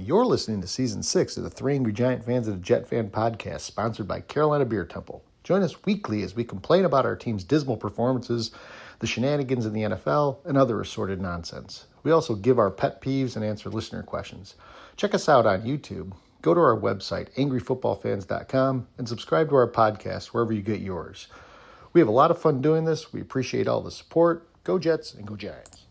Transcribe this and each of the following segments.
You're listening to Season 6 of the Three Angry Giant Fans of the Jet Fan podcast, sponsored by Carolina Beer Temple. Join us weekly as we complain about our team's dismal performances, the shenanigans in the NFL, and other assorted nonsense. We also give our pet peeves and answer listener questions. Check us out on YouTube. Go to our website, angryfootballfans.com, and subscribe to our podcast wherever you get yours. We have a lot of fun doing this. We appreciate all the support. Go Jets and go Giants.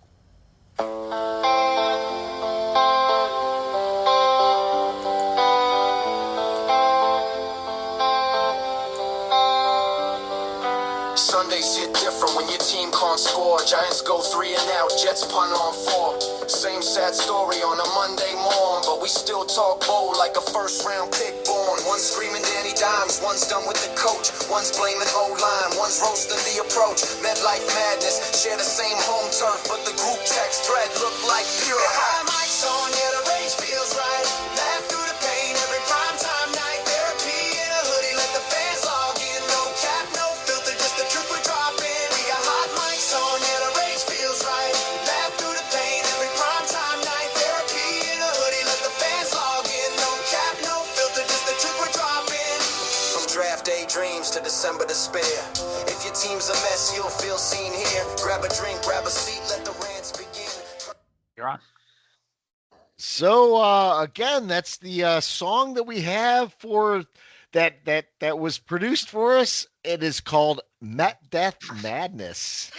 Sundays hit different when your team can't score. Giants go 3 and out, Jets punt on 4. Same sad story on a Monday morn, but we still talk bold like a first-round pick born. One's screaming Danny Dimes, one's done with the coach, one's blaming O-line, one's roasting the approach. MetLife madness, share the same home turf, but the group text thread look like pure high mics on, yeah, the rage feels right. Laugh through the pain every primetime night. Therapy in a hoodie, let the fans log in. No cap, no filter, just the truth we're dropping. We got hot mics on, yeah, the rage feels right. Laugh through the pain every primetime night. Therapy in a hoodie, let the fans log in. No cap, no filter, just the truth we're dropping. From draft day dreams to December despair. If your team's a mess, you'll feel seen here. Grab a drink, grab a seat, let the rants begin. You're on. So again, that's the song that we have for that was produced for us. It is called Met Death Madness.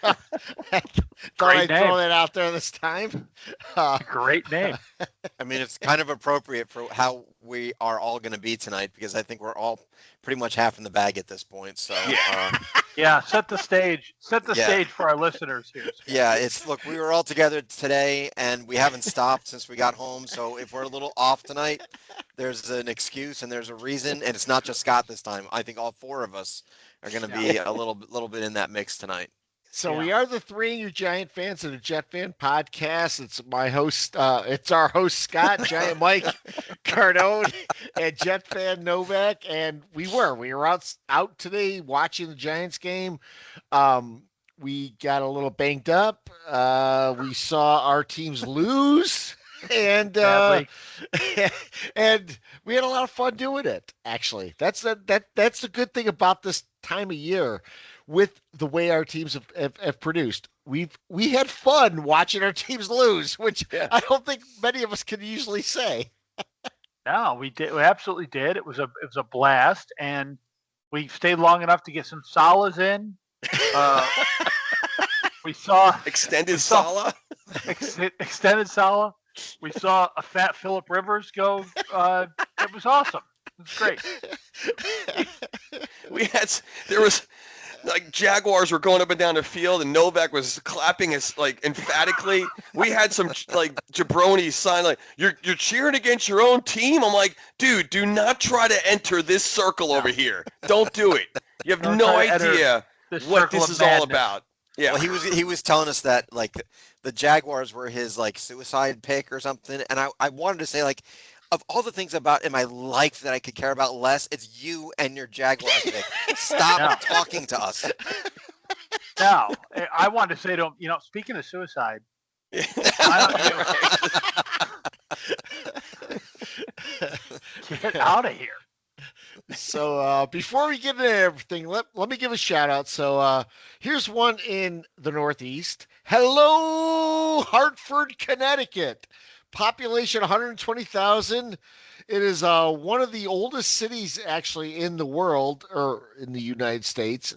Thought I'd throw that out there this time. Great name. I mean, it's kind of appropriate for how we are all going to be tonight, because I think we're all pretty much half in the bag at this point. So yeah, set the stage. Set the stage for our listeners here. Yeah, look, we were all together today, and we haven't stopped since we got home. So if we're a little off tonight, there's an excuse and there's a reason, and it's not just Scott this time. I think all four of us are going to be a little bit in that mix tonight. So we are the Three Angry Giant Fans of the Jet Fan podcast. It's my host, it's our host Scott, Giant Mike, Cardone, and Jet Fan Novak. And we were out today watching the Giants game. We got a little banged up. We saw our teams lose. And and we had a lot of fun doing it. Actually, that's the good thing about this time of year. With the way our teams have produced, we had fun watching our teams lose, which I don't think many of us can usually say. No, we did. We absolutely did. It was a blast, and we stayed long enough to get some salas in. We saw extended sala. Extended sala. We saw a fat Phillip Rivers go. It was awesome. It was great. There was. Like Jaguars were going up and down the field, and Novak was clapping us like emphatically. We had some like jabronis sign like you're cheering against your own team. I'm like, dude, do not try to enter this circle over here. Don't do it. You have no idea what this is all about. Yeah. Well, he was telling us that like the Jaguars were his like suicide pick or something, and I wanted to say like, of all the things about in my life that I could care about less, it's you and your Jaguars pick. Stop talking to us. Now, I wanted to say to him, speaking of suicide, get out of here. So before we get into everything, let me give a shout out. So here's one in the Northeast. Hello, Hartford, Connecticut. Population 120,000. It is one of the oldest cities actually in the world, or in the United States,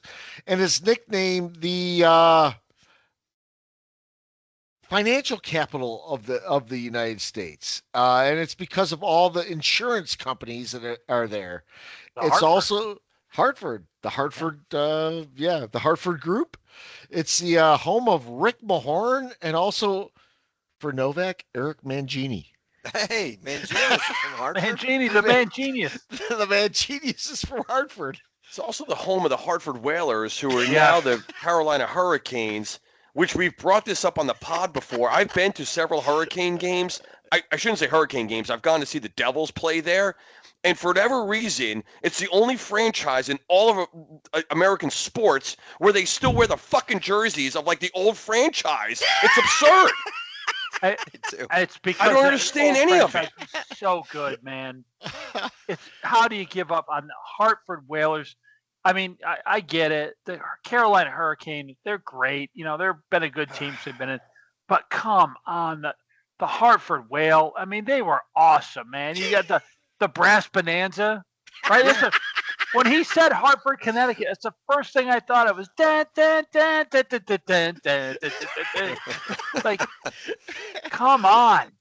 and it's nicknamed the financial capital of the United States, and it's because of all the insurance companies that are there. It's also Hartford, the Hartford, the Hartford Group. It's the home of Rick Mahorn, and also for Novak, Eric Mangini. Hey, Mangini is from Hartford. Mangini, the man genius. The man genius is from Hartford. It's also the home of the Hartford Whalers, who are now the Carolina Hurricanes, which we've brought this up on the pod before. I've been to several Hurricane games. I shouldn't say Hurricane games. I've gone to see the Devils play there. And for whatever reason, it's the only franchise in all of American sports where they still wear the fucking jerseys of like the old franchise. It's absurd. It's because I don't understand any of it. Is so good, man. It's how do you give up on the Hartford Whalers? I mean, I get it. The Carolina Hurricanes, they're great. You know, they've been a good team they've been in. But come on, the Hartford Whale. I mean, they were awesome, man. You got the brass bonanza, right? When he said Hartford, Connecticut, it's the first thing I thought of was dun, dun, dun, dun, dun, dun, dun, dun, dun, dun, dun. Like, come on.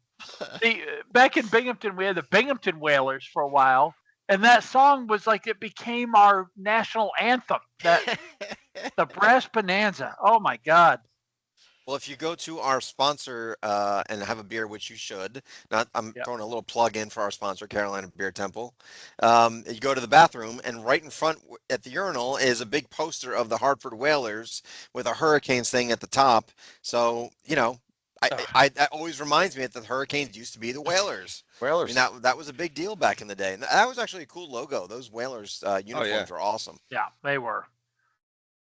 Back in Binghamton, we had the Binghamton Whalers for a while, and that song was like it became our national anthem. The brass bonanza. Oh my God. Well, if you go to our sponsor and have a beer, which you should, I'm throwing a little plug in for our sponsor, Carolina Beer Temple. You go to the bathroom, and right in front at the urinal is a big poster of the Hartford Whalers with a Hurricanes thing at the top. So, you know, that always reminds me that the Hurricanes used to be the Whalers. Whalers. I mean, that was a big deal back in the day. And that was actually a cool logo. Those Whalers uniforms were awesome. Yeah, they were.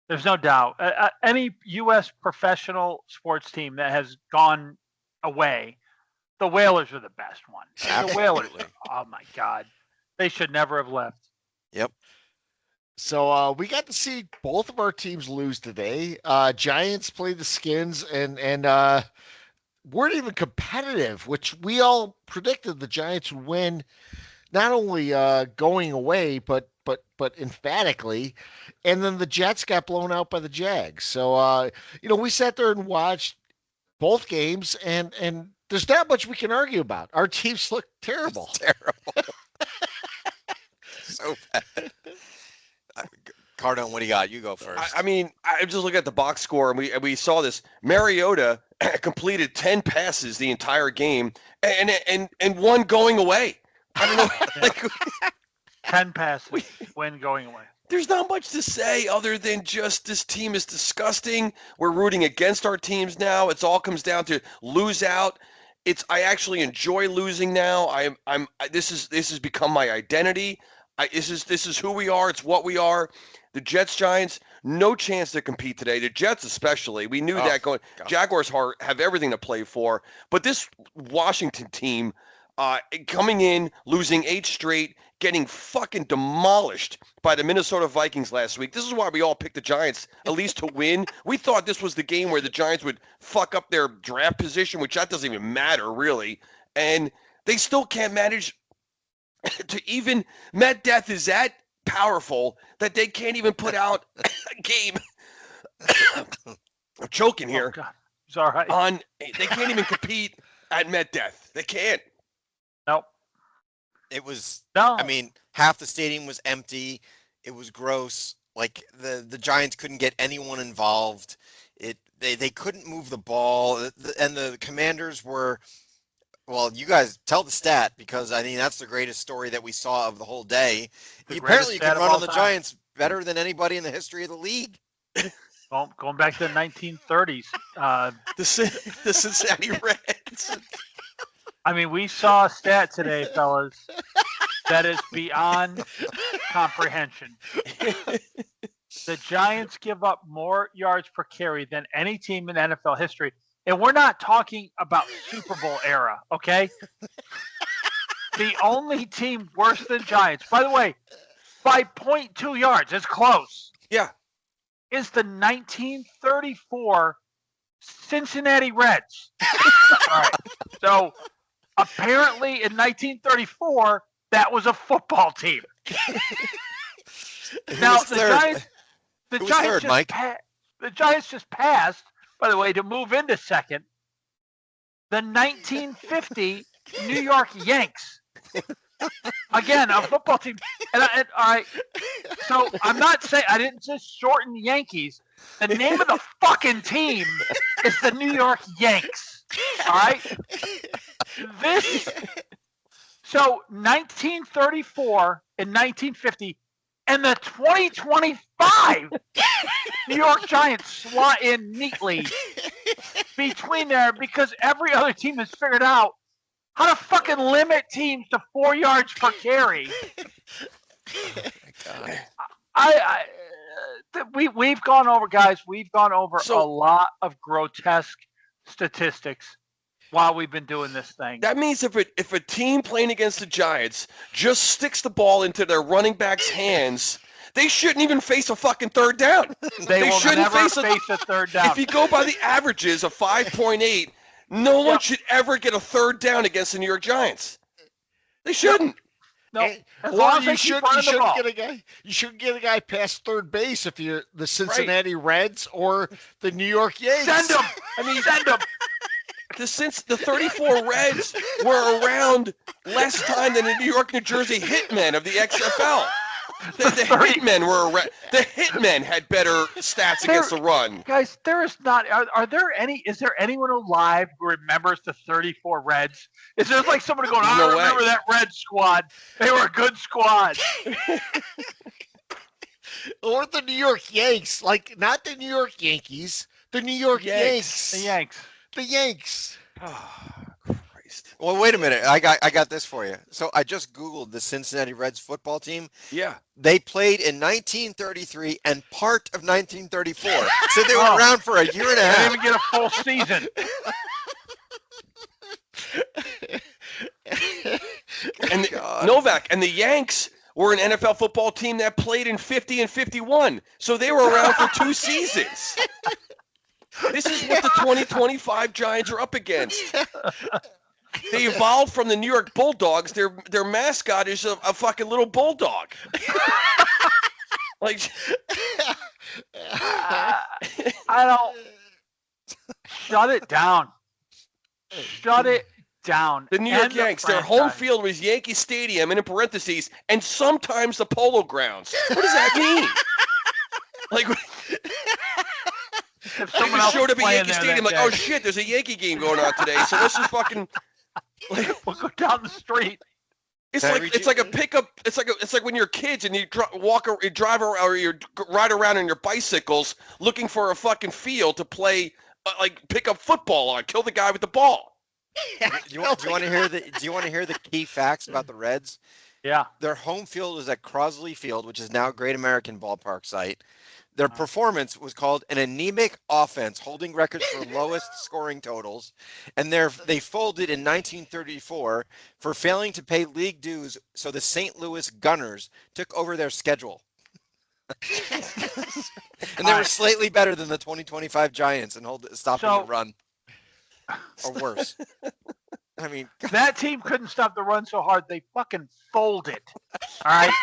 There's no doubt. Any U.S. professional sports team that has gone away, the Whalers are the best one. Absolutely. The Whalers, oh my God. They should never have left. Yep. So we got to see both of our teams lose today. Giants played the Skins and weren't even competitive, which we all predicted the Giants would win, not only going away, but emphatically. And then the Jets got blown out by the Jags. So we sat there and watched both games, and there's not much we can argue about. Our teams look terrible. It's terrible. So bad. Cardone, what do you got? You go first. I mean, I just look at the box score, and we saw this. Mariota completed 10 passes the entire game, and one going away. I don't know. Like 10 passes when going away. There's not much to say other than just this team is disgusting. We're rooting against our teams now. It all comes down to lose out. I actually enjoy losing now. This has become my identity. This is who we are. It's what we are. The Jets, Giants, no chance to compete today. The Jets especially. We knew that going. God. Jaguars have everything to play for. But this Washington team coming in, losing 8 straight, getting fucking demolished by the Minnesota Vikings last week. This is why we all picked the Giants, at least to win. We thought this was the game where the Giants would fuck up their draft position, which that doesn't even matter, really. And they still can't manage to even – Met Death is that powerful that they can't even put out a game. I'm choking here. Oh, God. It's all right. They can't even compete at Met Death. They can't. Nope. It was, no. I mean, half the stadium was empty. It was gross. Like the Giants couldn't get anyone involved. They couldn't move the ball. And the Commanders were, well, you guys tell the stat because I mean, that's the greatest story that we saw of the whole day. Apparently you can run on the Giants better than anybody in the history of the league. Going back to the 1930s. The Cincinnati Reds. I mean, we saw a stat today, fellas, that is beyond comprehension. The Giants give up more yards per carry than any team in NFL history. And we're not talking about Super Bowl era, okay? The only team worse than Giants, by the way, by 0.2 yards, it's close. Yeah. Is the 1934 Cincinnati Reds. All right. So apparently in 1934, that was a football team. Now the Giants, the Giants just passed, by the way, to move into second. The 1950 New York Yanks. Again, a football team. And all right. So I'm not saying I didn't just shorten Yankees. The name of the fucking team is the New York Yanks. All right. So 1934 and 1950 and the 2025 New York Giants slot in neatly between there because every other team has figured out how to fucking limit teams to 4 yards per carry. Oh we've gone over, guys. We've gone over a lot of grotesque statistics while we've been doing this thing. That means if a team playing against the Giants just sticks the ball into their running back's hands, they shouldn't even face a fucking third down. They will shouldn't never face a third down. If you go by the averages of 5.8, no one should ever get a third down against the New York Giants. They shouldn't. No, or you shouldn't get a guy past third base if you're the Cincinnati Reds or the New York Yankees. Send them. Send them. Since the 34 Reds were around less time than the New York, New Jersey Hitmen of the XFL. The Hitmen were around. The Hitmen had better stats against the run. Guys, there is not. Is there anyone alive who remembers the 34 Reds? Is there like someone going, I remember that Red squad. They were a good squad. Or the New York Yanks, like not the New York Yankees, the New York Yanks. The Yanks. The Yanks. Oh, Christ. Well, wait a minute. I got this for you. So I just Googled the Cincinnati Reds football team. Yeah. They played in 1933 and part of 1934. So they were around for a year and a half. They didn't even get a full season. And Novak and the Yanks were an NFL football team that played in 50 and 51. So they were around for 2 seasons. This is what the 2025 Giants are up against. They evolved from the New York Bulldogs. Their mascot is a fucking little bulldog. Like, I don't. Shut it down. Shut it down. The New York Yanks, their home field was Yankee Stadium, and in parentheses, and sometimes the Polo Grounds. What does that mean? Like, If they someone just else showed was up at playing Yankee there Stadium that like, oh day, shit, there's a Yankee game going on today, so let's just fucking. Like, we'll go down the street. it's like a pickup. It's like when you're kids and you drive around, or you ride around on your bicycles looking for a fucking field to play, pick up football on, kill the guy with the ball. Do you want to hear the key facts about the Reds? Yeah. Their home field was at Crosley Field, which is now Great American Ballpark site. Their performance was called an anemic offense, holding records for lowest scoring totals. And they folded in 1934 for failing to pay league dues, so the St. Louis Gunners took over their schedule. And they were slightly better than the 2025 Giants and stopping the run. Or worse. I mean, that team couldn't stop the run so hard they fucking folded. All right.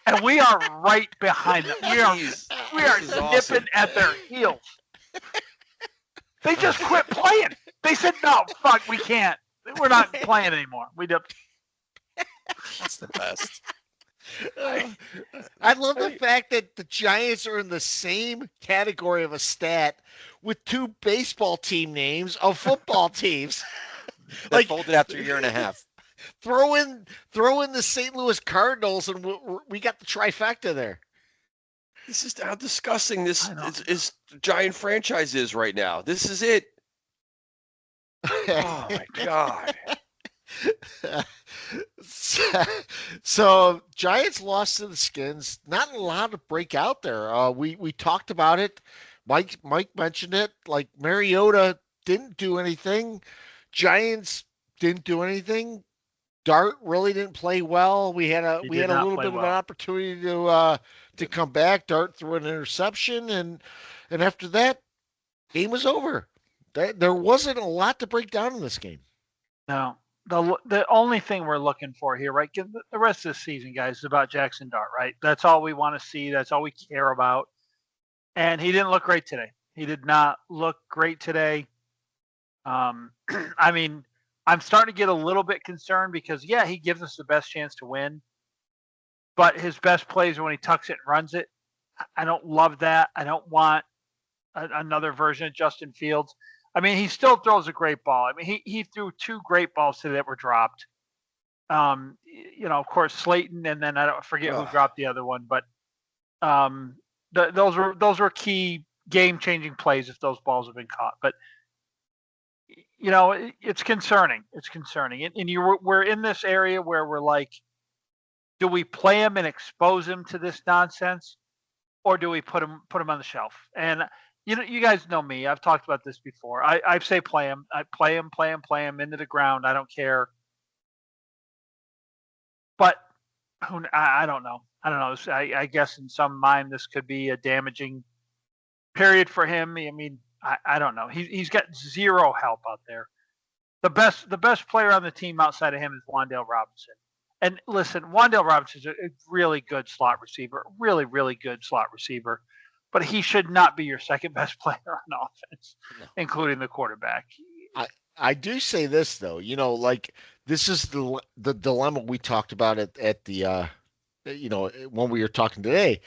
And we are right behind them. We are nipping awesome. at their heels. They just quit playing. They said, no, fuck, we can't. We're not playing anymore. That's the best. I love the fact that the Giants are in the same category of a stat with 2 baseball team names of football teams. That folded after a year and a half. Throw in the St. Louis Cardinals, and we got the trifecta there. This is how disgusting this is Giant franchise is right now. This is it. Oh my God. So Giants lost to the Skins. Not a lot to break out there. We talked about it. Mike mentioned it. Like, Mariota didn't do anything. Giants didn't do anything. Dart really didn't play well. We had a little bit of an opportunity to come back. Dart threw an interception, and after that, game was over. There wasn't a lot to break down in this game. No. The only thing we're looking for here, right? The rest of the season, guys, is about Jackson Dart, right? That's all we want to see. That's all we care about. And he didn't look great today. He did not look great today. I mean, I'm starting to get a little bit concerned because, yeah, he gives us the best chance to win. But his best plays are when he tucks it and runs it. I don't love that. I don't want another version of Justin Fields. I mean, he still throws a great ball. I mean, he threw 2 great balls today that were dropped. Of course, Slayton, and then I forget who dropped the other one. But those were key game-changing plays if those balls have been caught. But it's concerning. It's concerning. And we're in this area where we're like, do we play him and expose him to this nonsense, or do we put him on the shelf? And You guys know me. I've talked about this before. I say play him. I play him into the ground. I don't care. But I don't know. I don't know. I guess in some mind this could be a damaging period for him. I mean, I don't know. He's got zero help out there. The best player on the team outside of him is Wan'Dale Robinson. And listen, Wan'Dale Robinson is a really good slot receiver, really, really good slot receiver. But he should not be your second best player on offense, including the quarterback. I do say this though, like this is the dilemma we talked about at the when we were talking today.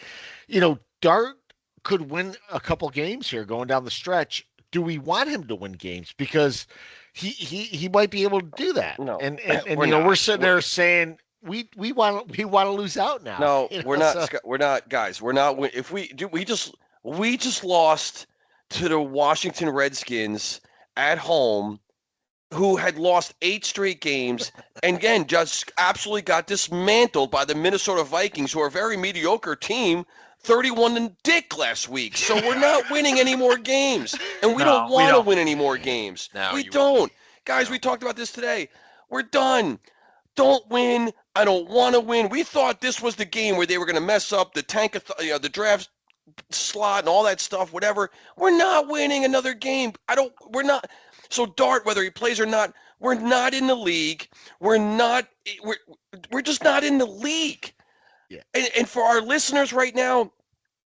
Dart could win a couple games here going down the stretch. Do we want him to win games? Because he might be able to do that. No, and we're sitting there saying we want to lose out now. No, we're not. We're not, guys. We're not. If we do, we just lost to the Washington Redskins at home, who had lost 8 straight games, and again just absolutely got dismantled by the Minnesota Vikings, who are a very mediocre team. 31 and dick last week. So we're not winning any more games. And we don't want to win any more games. We don't. Guys, we talked about this today. We're done. Don't win. I don't want to win. We thought this was the game where they were going to mess up the the draft slot and all that stuff, whatever. We're not winning another game. We're not. So Dart, whether he plays or not, we're not in the league. We're just not in the league. Yeah. And for our listeners right now,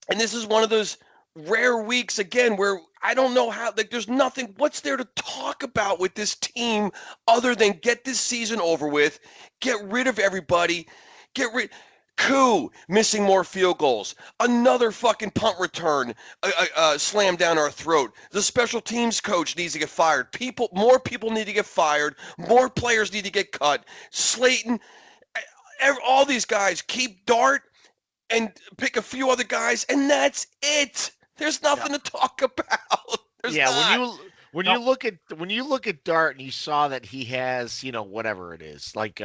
and this is one of those rare weeks again where I don't know how, there's nothing, what's there to talk about with this team other than get this season over with, get rid of everybody, Koo missing more field goals, another fucking punt return slammed down our throat. The special teams coach needs to get fired. More people need to get fired. More players need to get cut. Slayton. All these guys, keep Dart and pick a few other guys, and that's it. There's nothing to talk about. When you look at Dart and you saw that he has, whatever it is, like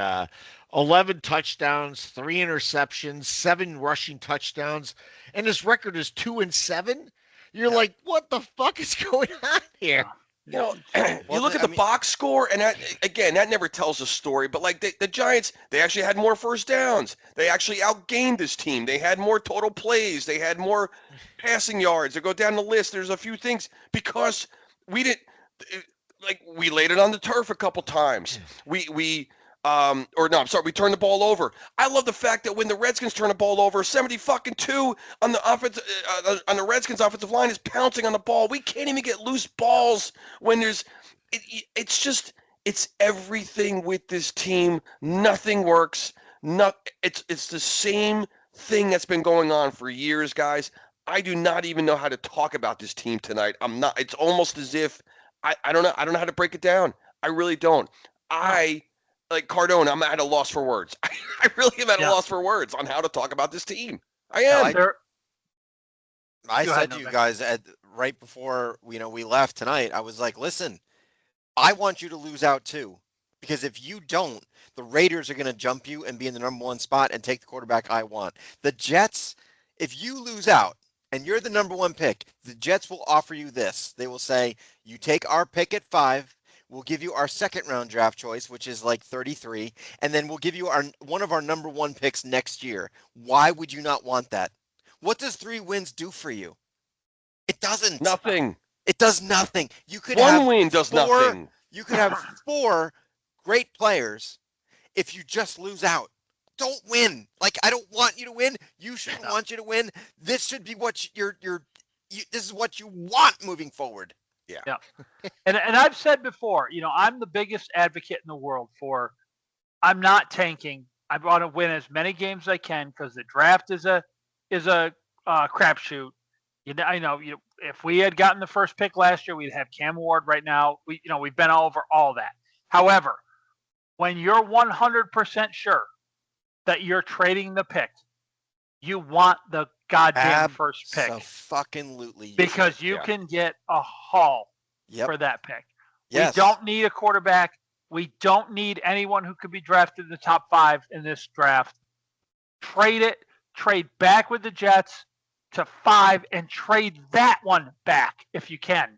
11 touchdowns, 3 interceptions, 7 rushing touchdowns, and his record is 2-7, you're like, what the fuck is going on here? You look at the box score, and that never tells a story. But like the Giants, they actually had more first downs. They actually outgained this team. They had more total plays. They had more passing yards. To go down the list, there's a few things because we didn't we laid it on the turf a couple times. We turned the ball over. I love the fact that when the Redskins turn the ball over, 70-2 on the offense, on the Redskins offensive line is pouncing on the ball. We can't even get loose balls when it's everything with this team. Nothing works. It's the same thing that's been going on for years, guys. I do not even know how to talk about this team tonight. It's almost as if I don't know how to break it down. I really don't. Like Cardone, I'm at a loss for words. I really am at a loss for words on how to talk about this team. I am. I said to you guys right before we left tonight, I was like, listen, I want you to lose out too. Because if you don't, the Raiders are going to jump you and be in the number 1 spot and take the quarterback I want. The Jets, if you lose out and you're the number 1 pick, the Jets will offer you this. They will say, you take our pick at 5. We'll give you our second-round draft choice, which is like 33, and then we'll give you one of our number 1 picks next year. Why would you not want that? What does 3 wins do for you? It doesn't. Nothing. It does nothing. You could One have win does nothing. You could have 4 great players if you just lose out. Don't win. I don't want you to win. You shouldn't want you to win. This should be what this is what you want moving forward. Yeah. And I've said before, I'm the biggest advocate in the world for I'm not tanking. I want to win as many games as I can because the draft is a crapshoot. I know if we had gotten the first pick last year, we'd have Cam Ward right now. We've been all over all that. However, when you're 100% sure that you're trading the pick, you want the goddamn first pick. Absolutely. Because you can get a haul for that pick. Yes. We don't need a quarterback. We don't need anyone who could be drafted in the top 5 in this draft. Trade it. Trade back with the Jets. to 5 and trade that one back if you can.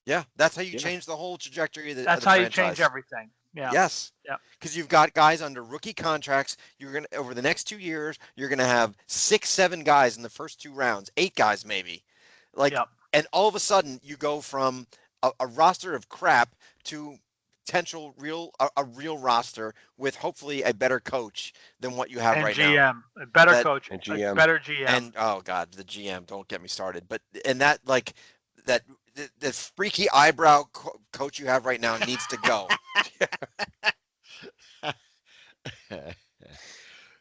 Yeah, that's how you change the whole trajectory of the That's how you franchise. change everything. Yeah. Yes. Yeah. Because you've got guys under rookie contracts. You're gonna over the next 2 years, you're gonna have 6, 7 guys in the first 2 rounds, 8 guys maybe. Yep. And all of a sudden you go from a roster of crap to potential a real roster with hopefully a better coach than what you have And right GM, now. a better That- coach, And a GM. better GM. And oh god, the GM, don't get me started. But and that the freaky eyebrow coach you have right now needs to go.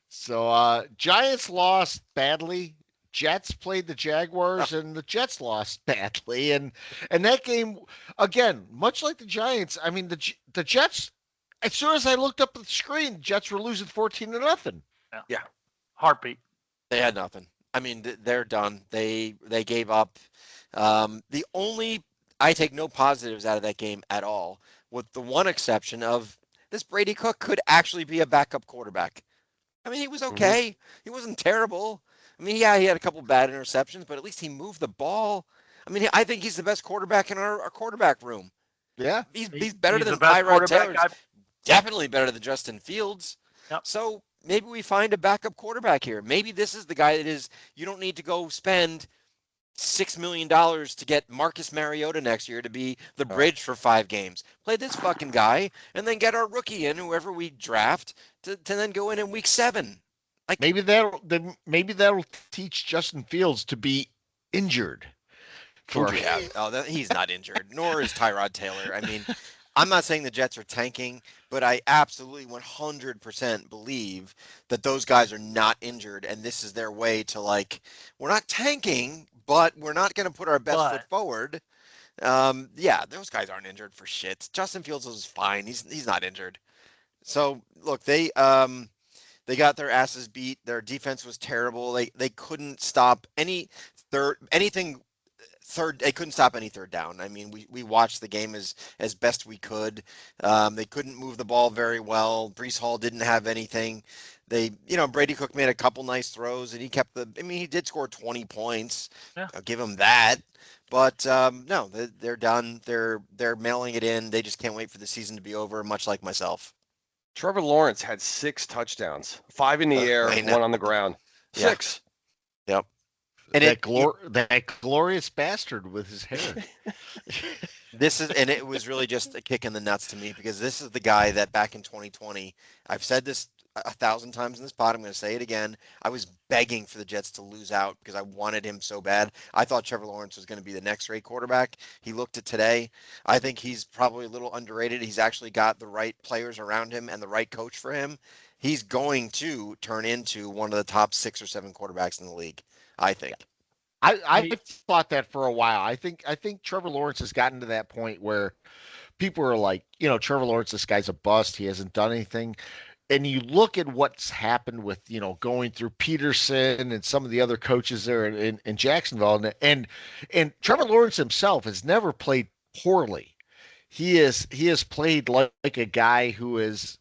So Giants lost badly. Jets played the Jaguars, and the Jets lost badly. And that game, again, much like the Giants, I mean the Jets. As soon as I looked up at the screen, Jets were losing 14-0. Yeah. Heartbeat. They had nothing. I mean, they're done. They gave up. I take no positives out of that game at all, with the one exception of this Brady Cook could actually be a backup quarterback. I mean, he was okay. He wasn't terrible. I mean, yeah, he had a couple bad interceptions, but at least he moved the ball. I mean, I think he's the best quarterback in our quarterback room. Yeah. He's better He's than the best Tyrod quarterback Taylor. I've- Definitely better than Justin Fields. Yep. So maybe we find a backup quarterback here. Maybe this is the guy that is. You don't need to go spend $6 million to get Marcus Mariota next year to be the bridge for 5 games. Play this fucking guy and then get our rookie in, whoever we draft, to then go in week 7. Like Maybe that'll teach Justin Fields to be injured. He's not injured, nor is Tyrod Taylor. I mean, I'm not saying the Jets are tanking, but I absolutely 100% believe that those guys are not injured, and this is their way to we're not tanking, but we're not going to put our best foot forward. Yeah, those guys aren't injured for shit. Justin Fields is fine. He's not injured. So look, they got their asses beat. Their defense was terrible. They couldn't stop anything. They couldn't stop any third down. I mean, we watched the game as best we could. They couldn't move the ball very well. Breece Hall didn't have anything. Brady Cook made a couple nice throws, and he did score 20 points. Yeah. I'll give him that. But no, they're done. They're mailing it in. They just can't wait for the season to be over, much like myself. Trevor Lawrence had 6 touchdowns, 5 in the air, 1 on the ground. 6. Yep. And that glorious bastard with his hair. It was really just a kick in the nuts to me, because this is the guy that back in 2020, I've said this 1,000 times in this pod, I'm going to say it again. I was begging for the Jets to lose out because I wanted him so bad. I thought Trevor Lawrence was going to be the next rate quarterback. He looked at today. I think he's probably a little underrated. He's actually got the right players around him and the right coach for him. He's going to turn into one of the top 6 or 7 quarterbacks in the league, I think. I thought that for a while. I think Trevor Lawrence has gotten to that point where people are like, Trevor Lawrence, this guy's a bust. He hasn't done anything. And you look at what's happened with, going through Peterson and some of the other coaches there in Jacksonville. And Trevor Lawrence himself has never played poorly. He has played like a guy who is,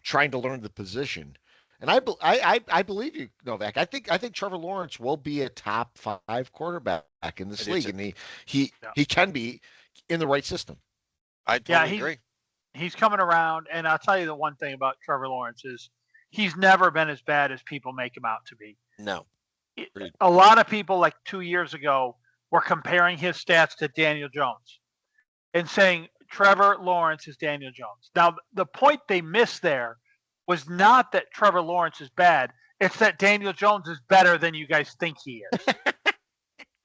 trying to learn the position. And I believe you, Novak. I think Trevor Lawrence will be a top 5 quarterback in this league, and he can be in the right system. I totally agree. He's coming around, and I'll tell you the one thing about Trevor Lawrence is he's never been as bad as people make him out to be. No. A lot of people, like 2 years ago, were comparing his stats to Daniel Jones and saying Trevor Lawrence is Daniel Jones. Now, the point they missed there was not that Trevor Lawrence is bad. It's that Daniel Jones is better than you guys think he is.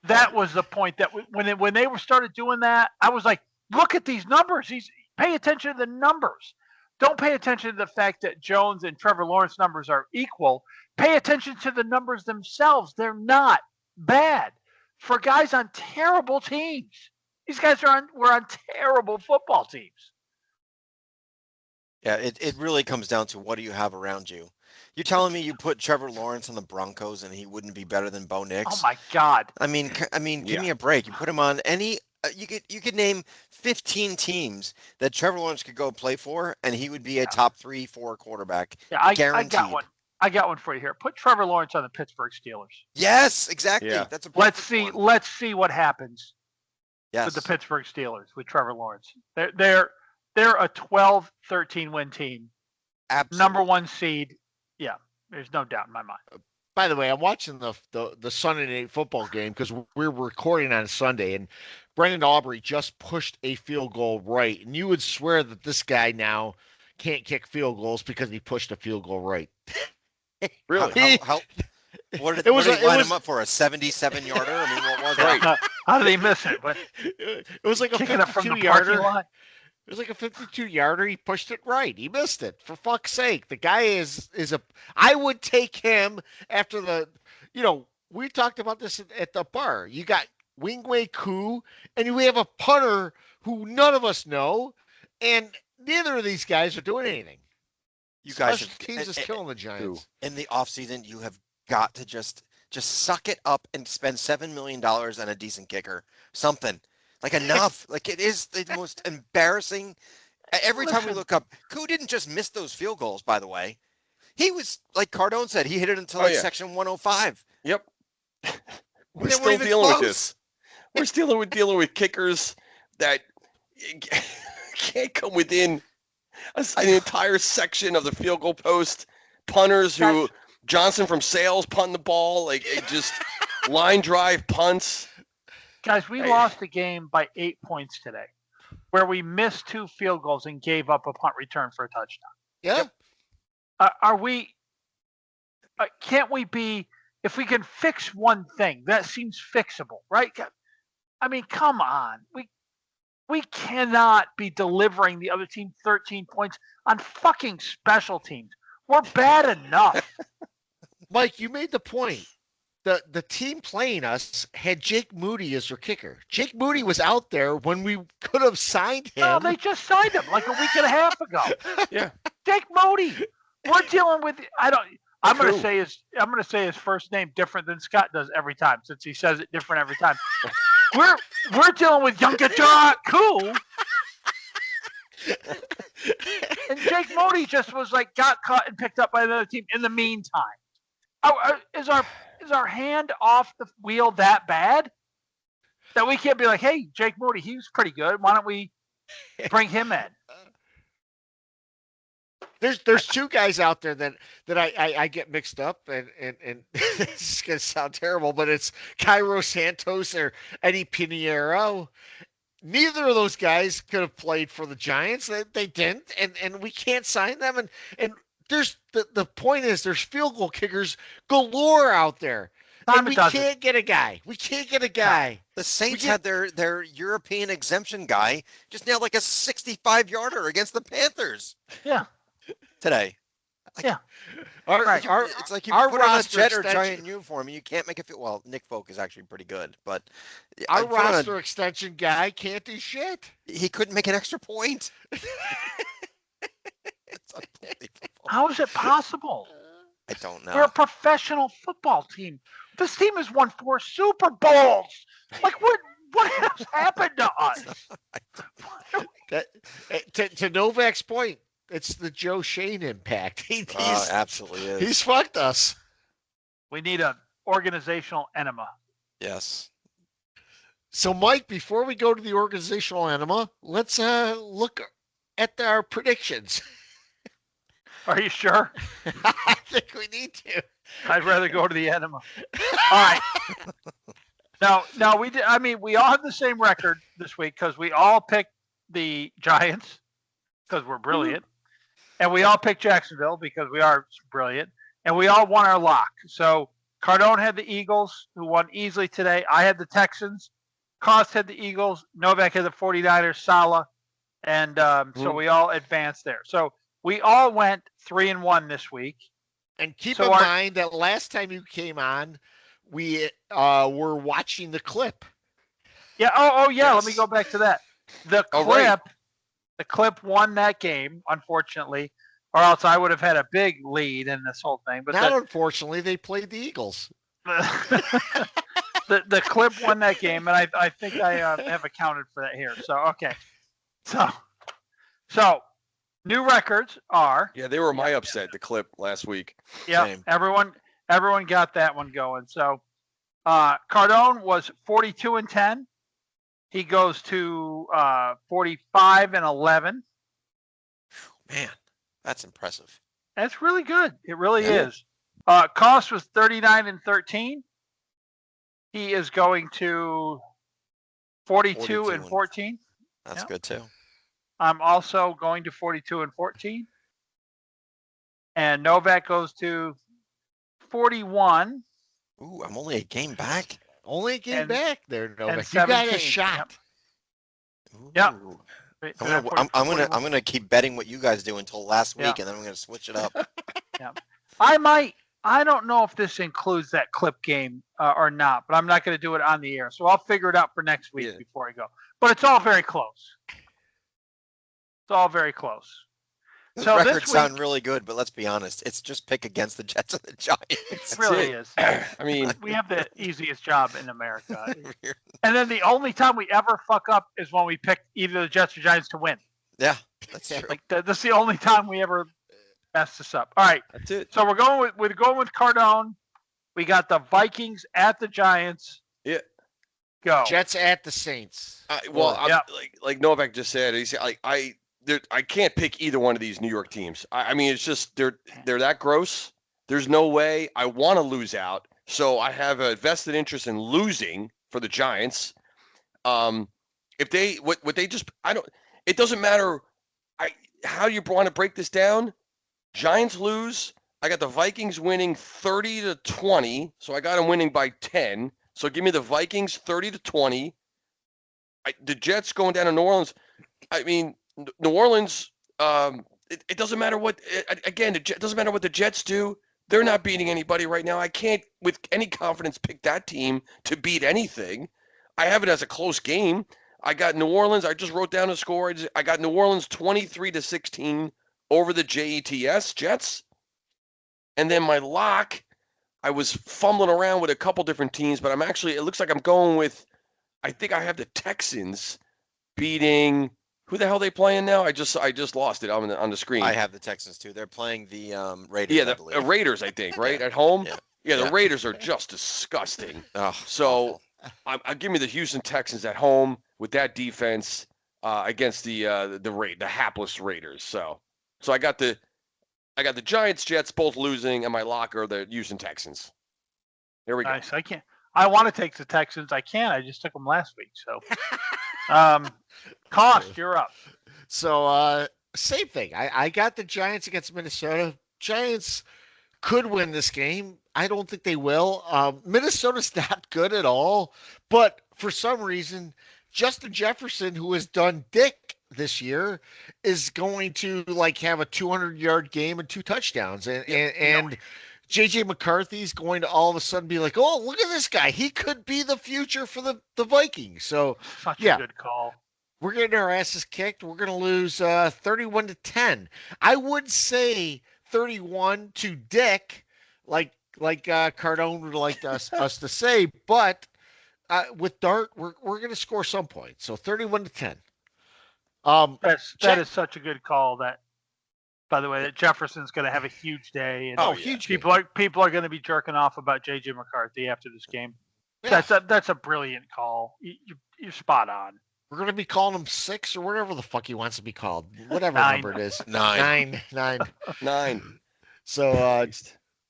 That was the point. That when they started doing that, I was like, look at these numbers. Pay attention to the numbers. Don't pay attention to the fact that Jones and Trevor Lawrence numbers are equal. Pay attention to the numbers themselves. They're not bad for guys on terrible teams. These guys were on terrible football teams. Yeah, it really comes down to what do you have around you. You're telling me you put Trevor Lawrence on the Broncos and he wouldn't be better than Bo Nix? Oh my God! I mean, give me a break. You put him on any. You could name 15 teams that Trevor Lawrence could go play for, and he would be a top 3-4 quarterback. Yeah, I guaranteed. got one. I got one for you here. Put Trevor Lawrence on the Pittsburgh Steelers. Yes, exactly. Yeah. That's a Let's perfect see. one. Let's see what happens Yes. with the Pittsburgh Steelers with Trevor Lawrence. They're a 12-13 win team. Absolutely. Number one seed. Yeah, there's no doubt in my mind. By the way, I'm watching the Sunday night football game because we're recording on Sunday, and Brendan Aubrey just pushed a field goal right, and you would swear that this guy now can't kick field goals because he pushed a field goal right. Really? What did he line him up for? A 77-yarder? I mean, what was it? How did he miss it? What, It was like a kicking it from the 52-yarder. parking lot? It was like a 52-yarder. He pushed it right. He missed it. For fuck's sake, the guy is a. I would take him after the. We talked about this at the bar. You got Wingway Koo, and we have a punter who none of us know, and neither of these guys are doing anything. You guys Special teams is killing the Giants. In the offseason, you have got to just suck it up and spend $7 million on a decent kicker. Something. Like enough. Like it is the most embarrassing. Every time we look up, Koo didn't just miss those field goals, by the way. He was, like Cardone said, he hit it until section 105. Yep. We're They still weren't even dealing with close. this. We're still dealing with kickers that can't come within an entire section of the field goal post. Punters who Johnson from Sales punting the ball, like it just line drive punts. Guys, we lost the game by 8 points today, where we missed 2 field goals and gave up a punt return for a touchdown. Yeah. Are we? Can't we be? If we can fix one thing, that seems fixable, right? I mean, come on. We cannot be delivering the other team 13 points on fucking special teams. We're bad enough. Mike, you made the point. The team playing us had Jake Moody as their kicker. Jake Moody was out there when we could have signed him. No, they just signed him like a week and a half ago. Yeah. Jake Moody. We're dealing with. I'm going to say his first name different than Scott does every time, since he says it different every time. We're dealing with Youngajah Koo. And Jake Moody just was like got caught and picked up by another team in the meantime. Is our hand off the wheel that bad that we can't be like, hey, Jake Moody, he was pretty good. Why don't we bring him in? There's 2 guys out there that I get mixed up, and this is gonna sound terrible, but it's Cairo Santos or Eddie Pinheiro. Neither of those guys could have played for the Giants. They didn't, and we can't sign them. And there's the point is there's field goal kickers galore out there. And we can't get a guy. We can't get a guy. The Saints had their European exemption guy just nailed like a 65-yarder against the Panthers. Yeah. Today. Yeah. It's like you put on a Jet or Giant uniform and you can't make it fit. Well, Nick Folk is actually pretty good, but our roster extension guy can't do shit. He couldn't make an extra point. It's unbelievable. How is it possible? I don't know. We're a professional football team. This team has won 4 Super Bowls. Like what has happened to us? To Novak's point, it's the Joe Shane impact. He's absolutely is. He's fucked us. We need an organizational enema. Yes. So, Mike, before we go to the organizational enema, let's look at our predictions. Are you sure? I think we need to. I'd rather go to the enema. All right. No, we did. I mean, we all have the same record this week because we all picked the Giants because we're brilliant, and we all picked Jacksonville because we are brilliant, and we all won our lock. So Cardone had the Eagles, who won easily today. I had the Texans. Cost had the Eagles. Novak had the 49ers. Salah, and so we all advanced there. So we all went 3-1 this week. And keep in mind that last time you came on, we were watching the clip. Yeah. Oh yeah. Yes. Let me go back to that. The clip won that game, unfortunately, or else I would have had a big lead in this whole thing. But unfortunately, they played the Eagles. The clip won that game, and I think I have accounted for that here. So okay. So New records are. Yeah, they were my upset. The clip last week. Yeah, Same. everyone got that one going. So, Cardone was 42-10. He goes to 45-11. Man, that's impressive. That's really good. It really Yeah. is. Cost was 39-13. He is going to 42-14. That's Yep. good too. I'm also going to 42-14. And Novak goes to 41. Ooh, I'm only a game back. Only a game And- back there, Novak. You 17. got a shot. Yep. Ooh. Wait, I'm gonna keep betting what you guys do until last week, and then I'm gonna switch it up. I don't know if this includes that clip game or not, but I'm not going to do it on the air. So I'll figure it out for next week before I go. But it's all very close. It's all very close. The So records this sound week- really good, but let's be honest, it's just pick against the Jets and the Giants. It really it. is. I mean, We have the easiest job in America. And then the only time we ever fuck up is when we pick either the Jets or Giants to win. Yeah, that's true. Like that's the only time we ever mess this up. All right. that's it. So we're going with Cardone. We got the Vikings at the Giants. Yeah. Go. Jets at the Saints. Yeah. Like Novak just said, he said I can't pick either one of these New York teams. I mean, it's just they're that gross. There's no way I want to lose out, so I have a vested interest in losing for the Giants. If they what they just it doesn't matter. How you want to break this down? Giants lose. I got the Vikings winning 30-20, so I got them winning by 10. So give me the Vikings 30-20. The Jets going down to New Orleans. I mean, New Orleans. It doesn't matter what. Again, it doesn't matter what the Jets do. They're not beating anybody right now. I can't, with any confidence, pick that team to beat anything. I have it as a close game. I got New Orleans. I just wrote down a score. I got New Orleans 23-16 over the Jets. And then my lock, I was fumbling around with a couple different teams, but it looks like I'm going with, I think I have the Texans beating, who the hell are they playing now? I just lost it on the screen. I have the Texans too. They're playing the Raiders. Yeah, I the believe. Raiders, I think, right? At home? Yeah. The Raiders are just disgusting. Oh, So awful. I give me the Houston Texans at home with that defense against the hapless Raiders. So I got the Giants, Jets both losing, and my locker the Houston Texans. Here we go. Nice. I want to take the Texans. I can't. I just took them last week. So, Cost, you're up. So same thing. I got the Giants against Minnesota. Giants could win this game. I don't think they will. Minnesota's not good at all, but for some reason, Justin Jefferson, who has done dick this year, is going to have a 200-yard game and 2 touchdowns, and JJ McCarthy's going to all of a sudden be like, oh, look at this guy. He could be the future for the Vikings. So Such a good call. we're getting our asses kicked. We're going to lose 31-10. I would say 31 to Dick, like Cardone would like us to say, but with Dart, we're going to score some points. So 31-10. That is such a good call. That, by the way, that Jefferson's going to have a huge day, and huge people are going to be jerking off about JJ McCarthy after this game. Yeah. That's a brilliant call. You're spot on. We're going to be calling him 6 or whatever the fuck he wants to be called. Whatever 9. number it is. 9. 9. So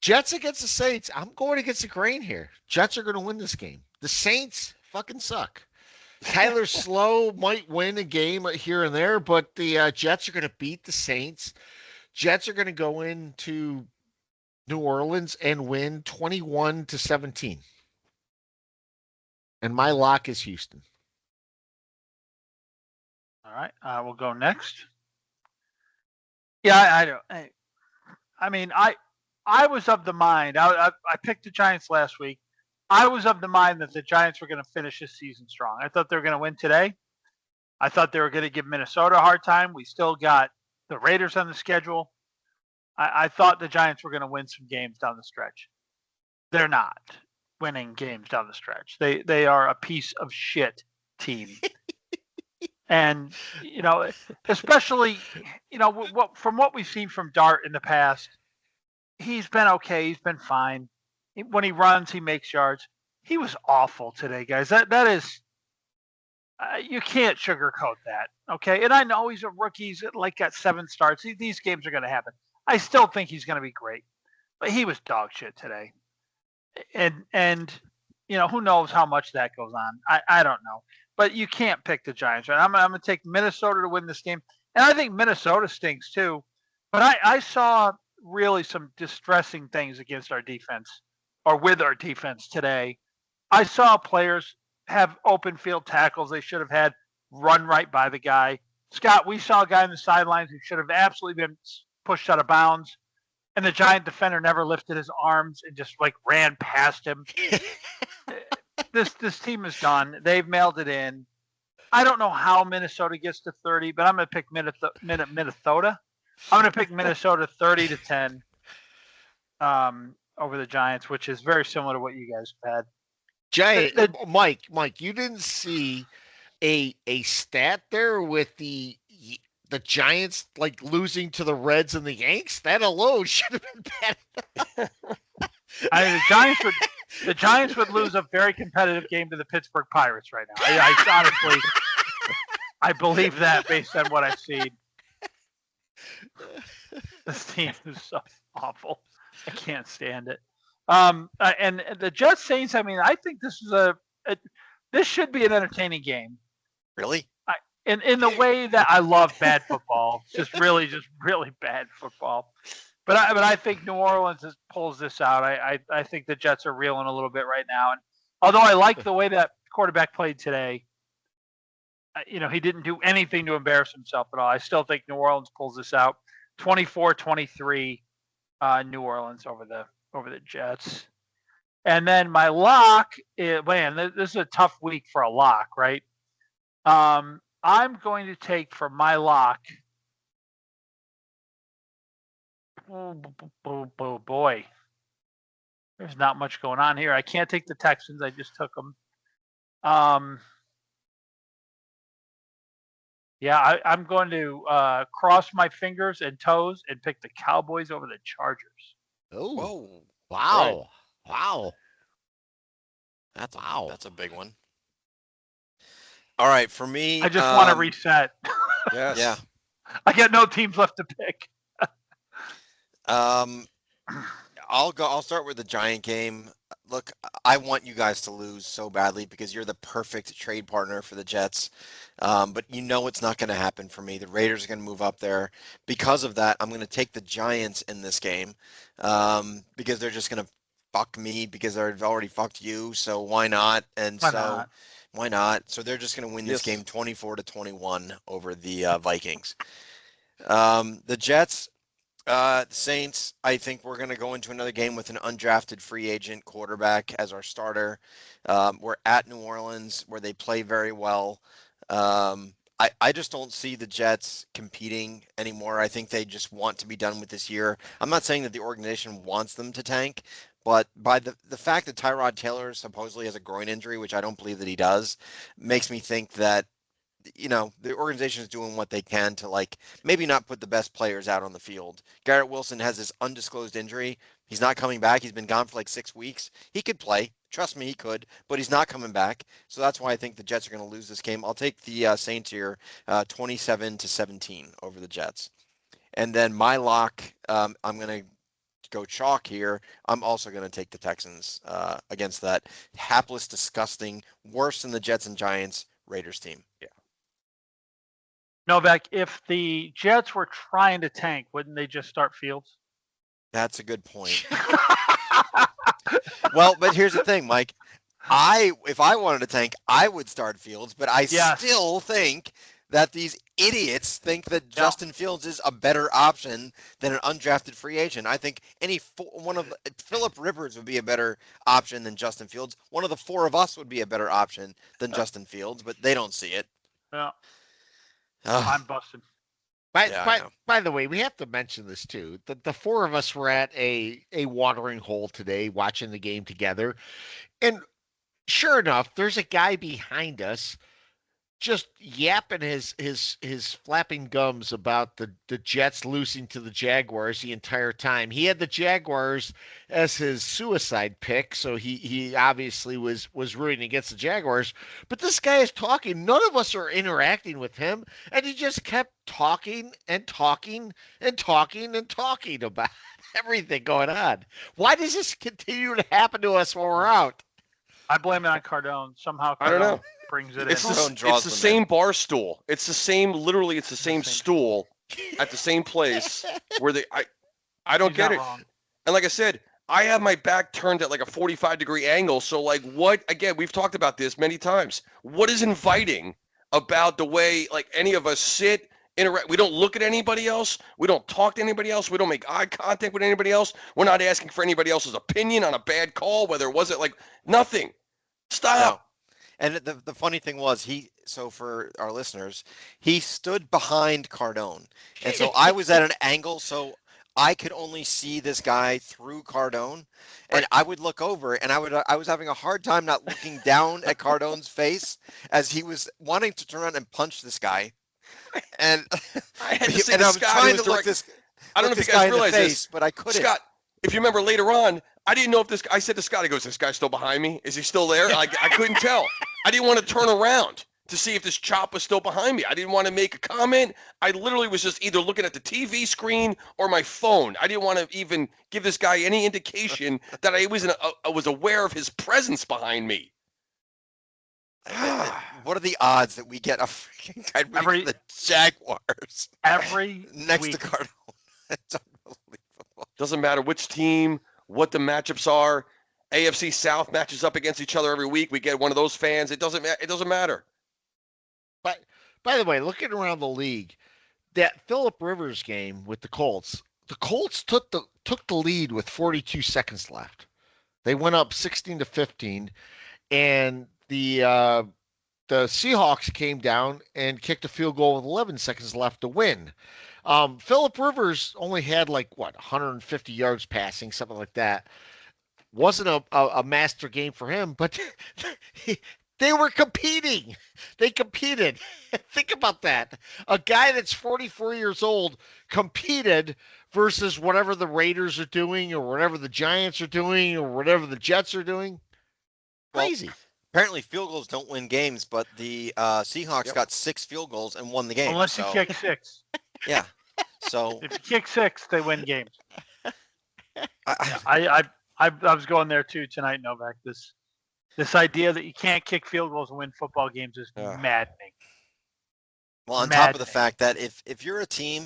Jets against the Saints. I'm going against the grain here. Jets are going to win this game. The Saints fucking suck. Tyler Slow might win a game here and there, but the Jets are going to beat the Saints. Jets are going to go into New Orleans and win 21-17. And my lock is Houston. All right, I will go next. Yeah, I don't. I mean, I was of the mind. I picked the Giants last week. I was of the mind that the Giants were going to finish this season strong. I thought they were going to win today. I thought they were going to give Minnesota a hard time. We still got the Raiders on the schedule. I thought the Giants were going to win some games down the stretch. They're not winning games down the stretch. They are a piece of shit team. And especially from what we've seen from Dart in the past, he's been okay. He's been fine. When he runs, he makes yards. He was awful today, guys. That is you can't sugarcoat that, okay? And I know he's a rookie. He's got 7 starts. These games are going to happen. I still think he's going to be great, but he was dog shit today. And who knows how much that goes on? I don't know, but you can't pick the Giants, right? I'm going to take Minnesota to win this game, and I think Minnesota stinks too. But I saw really some distressing things against our defense, or with our defense today. I saw players have open field tackles they should have had, run right by the guy. Scott, we saw a guy in the sidelines who should have absolutely been pushed out of bounds, and the Giant defender never lifted his arms and just ran past him. This team is done. They've mailed it in. I don't know how Minnesota gets to 30, but I'm going to pick Minnesota. I'm going to pick Minnesota 30-10 over the Giants, which is very similar to what you guys have had. Mike, you didn't see a stat there with the Giants losing to the Reds and the Yanks? That alone should have been bad. I mean, the Giants would lose a very competitive game to the Pittsburgh Pirates right now. I honestly, I believe that based on what I've seen. This team is so awful. I can't stand it. And the Jets Saints. I mean, I think this is this should be an entertaining game. Really? In the way that I love bad football, just really bad football. But I think New Orleans pulls this out. I think the Jets are reeling a little bit right now. And although I like the way that quarterback played today, he didn't do anything to embarrass himself at all. I still think New Orleans pulls this out. 24-23, New Orleans over the Jets. And then my lock, this is a tough week for a lock, right? I'm going to take for my lock. Oh boy. There's not much going on here. I can't take the Texans. I just took them. Yeah, I'm going to cross my fingers and toes and pick the Cowboys over the Chargers. Oh, Whoa. wow. Wow. That's a big one. All right, for me, I just want to reset. Yes. Yeah. I got no teams left to pick. I'll start with the Giant game. Look, I want you guys to lose so badly because you're the perfect trade partner for the Jets. But it's not going to happen for me. The Raiders are going to move up there. Because of that, I'm going to take the Giants in this game because they're just going to fuck me because they've already fucked you. So why not? Why not? So they're just going to win this game 24-21 over the Vikings. The Jets, the Saints, I think we're going to go into another game with an undrafted free agent quarterback as our starter. We're at New Orleans where they play very well. I just don't see the Jets competing anymore. I think they just want to be done with this year. I'm not saying that the organization wants them to tank, but by the fact that Tyrod Taylor supposedly has a groin injury, which I don't believe that he does, makes me think that the organization is doing what they can to maybe not put the best players out on the field. Garrett Wilson has this undisclosed injury. He's not coming back. He's been gone for 6 weeks. He could play. Trust me, he could, but he's not coming back. So that's why I think the Jets are going to lose this game. I'll take the Saints here, 27-17 over the Jets. And then my lock, I'm going to go chalk here. I'm also going to take the Texans against that hapless, disgusting, worse than the Jets and Giants Raiders team. Yeah. Novak, if the Jets were trying to tank, wouldn't they just start Fields? That's a good point. Well, but here's the thing, Mike. If I wanted to tank, I would start Fields, but I still think that these idiots think that Justin Fields is a better option than an undrafted free agent. I think Phillip Rivers would be a better option than Justin Fields. One of the 4 of us would be a better option than Justin Fields, but they don't see it. Yeah. I'm busted. By the way, we have to mention this too. The 4 of us were at a watering hole today watching the game together. And sure enough, there's a guy behind us just yapping his flapping gums about the Jets losing to the Jaguars the entire time. He had the Jaguars as his suicide pick, so he obviously was rooting against the Jaguars. But this guy is talking. None of us are interacting with him, and he just kept talking and talking and talking and talking about everything going on. Why does this continue to happen to us when we're out? I blame it on Cardone. Somehow I don't Cardone know. brings it It's in. the same bar stool. It's the same. Literally, it's the same stool at the same place where I don't He's get not it. wrong. And like I said, I have my back turned at like a 45-degree angle. So like, what? Again, we've talked about this many times. What is inviting about the way like any of us sit? Interact. We don't look at anybody else. We don't talk to anybody else. We don't make eye contact with anybody else. We're not asking for anybody else's opinion on a bad call, whether it wasn't like nothing. Stop. No. And the funny thing was, so for our listeners, he stood behind Cardone. And so I was at an angle, so I could only see this guy through Cardone. And I would look over, and I was having a hard time not looking down at Cardone's face as he was wanting to turn around and punch this guy. And I had to say and to I was Scott, trying who to was look this I don't know look if this you guy guys in the realize face, this, but I couldn't. Scott. If you remember later on, I didn't know if this. I said to Scott, he goes, "This guy's still behind me. Is he still there?" I couldn't tell. I didn't want to turn around to see if this chop was still behind me. I didn't want to make a comment. I literally was just either looking at the TV screen or my phone. I didn't want to even give this guy any indication that I was aware of his presence behind me. What are the odds that we get a freaking guy rooting for the Jaguars Every next week. to Cardone? It's unbelievable. Doesn't matter which team, what the matchups are. AFC South matches up against each other every week. We get one of those fans. It doesn't matter. But by the way, looking around the league, that Phillip Rivers game with the Colts took the lead with 42 seconds left. They went up 16-15, and the Seahawks came down and kicked a field goal with 11 seconds left to win. Phillip Rivers only had 150 yards passing, something like that. Wasn't a master game for him, but they were competing. They competed. Think about that. A guy that's 44 years old competed versus whatever the Raiders are doing or whatever the Giants are doing or whatever the Jets are doing. Crazy. Well, apparently field goals don't win games, but the Seahawks got 6 field goals and won the game. Unless you kick 6. Yeah. So if you kick 6, they win games. I was going there too tonight, Novak. This idea that you can't kick field goals and win football games is maddening. Well, on top of the fact that if you're a team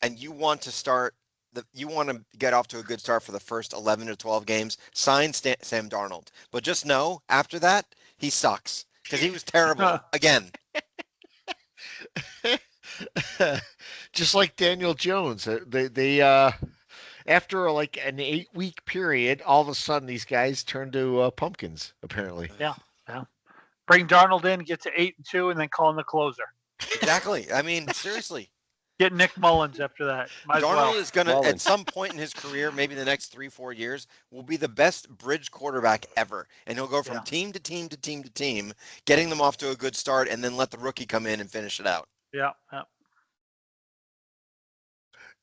and you want to get off to a good start for the first 11 or 12 games, sign Sam Darnold. But just know after that he sucks because he was terrible again. Just like Daniel Jones, they after an 8-week period, all of a sudden these guys turn to pumpkins. Apparently, yeah. Bring Darnold in, get to 8-2, and then call him the closer. Exactly. I mean, seriously. Get Nick Mullins after that. Darnold is going to, at some point in his career, maybe the next 3-4 years, will be the best bridge quarterback ever. And he'll go from team to team to team to team, getting them off to a good start, and then let the rookie come in and finish it out. Yeah.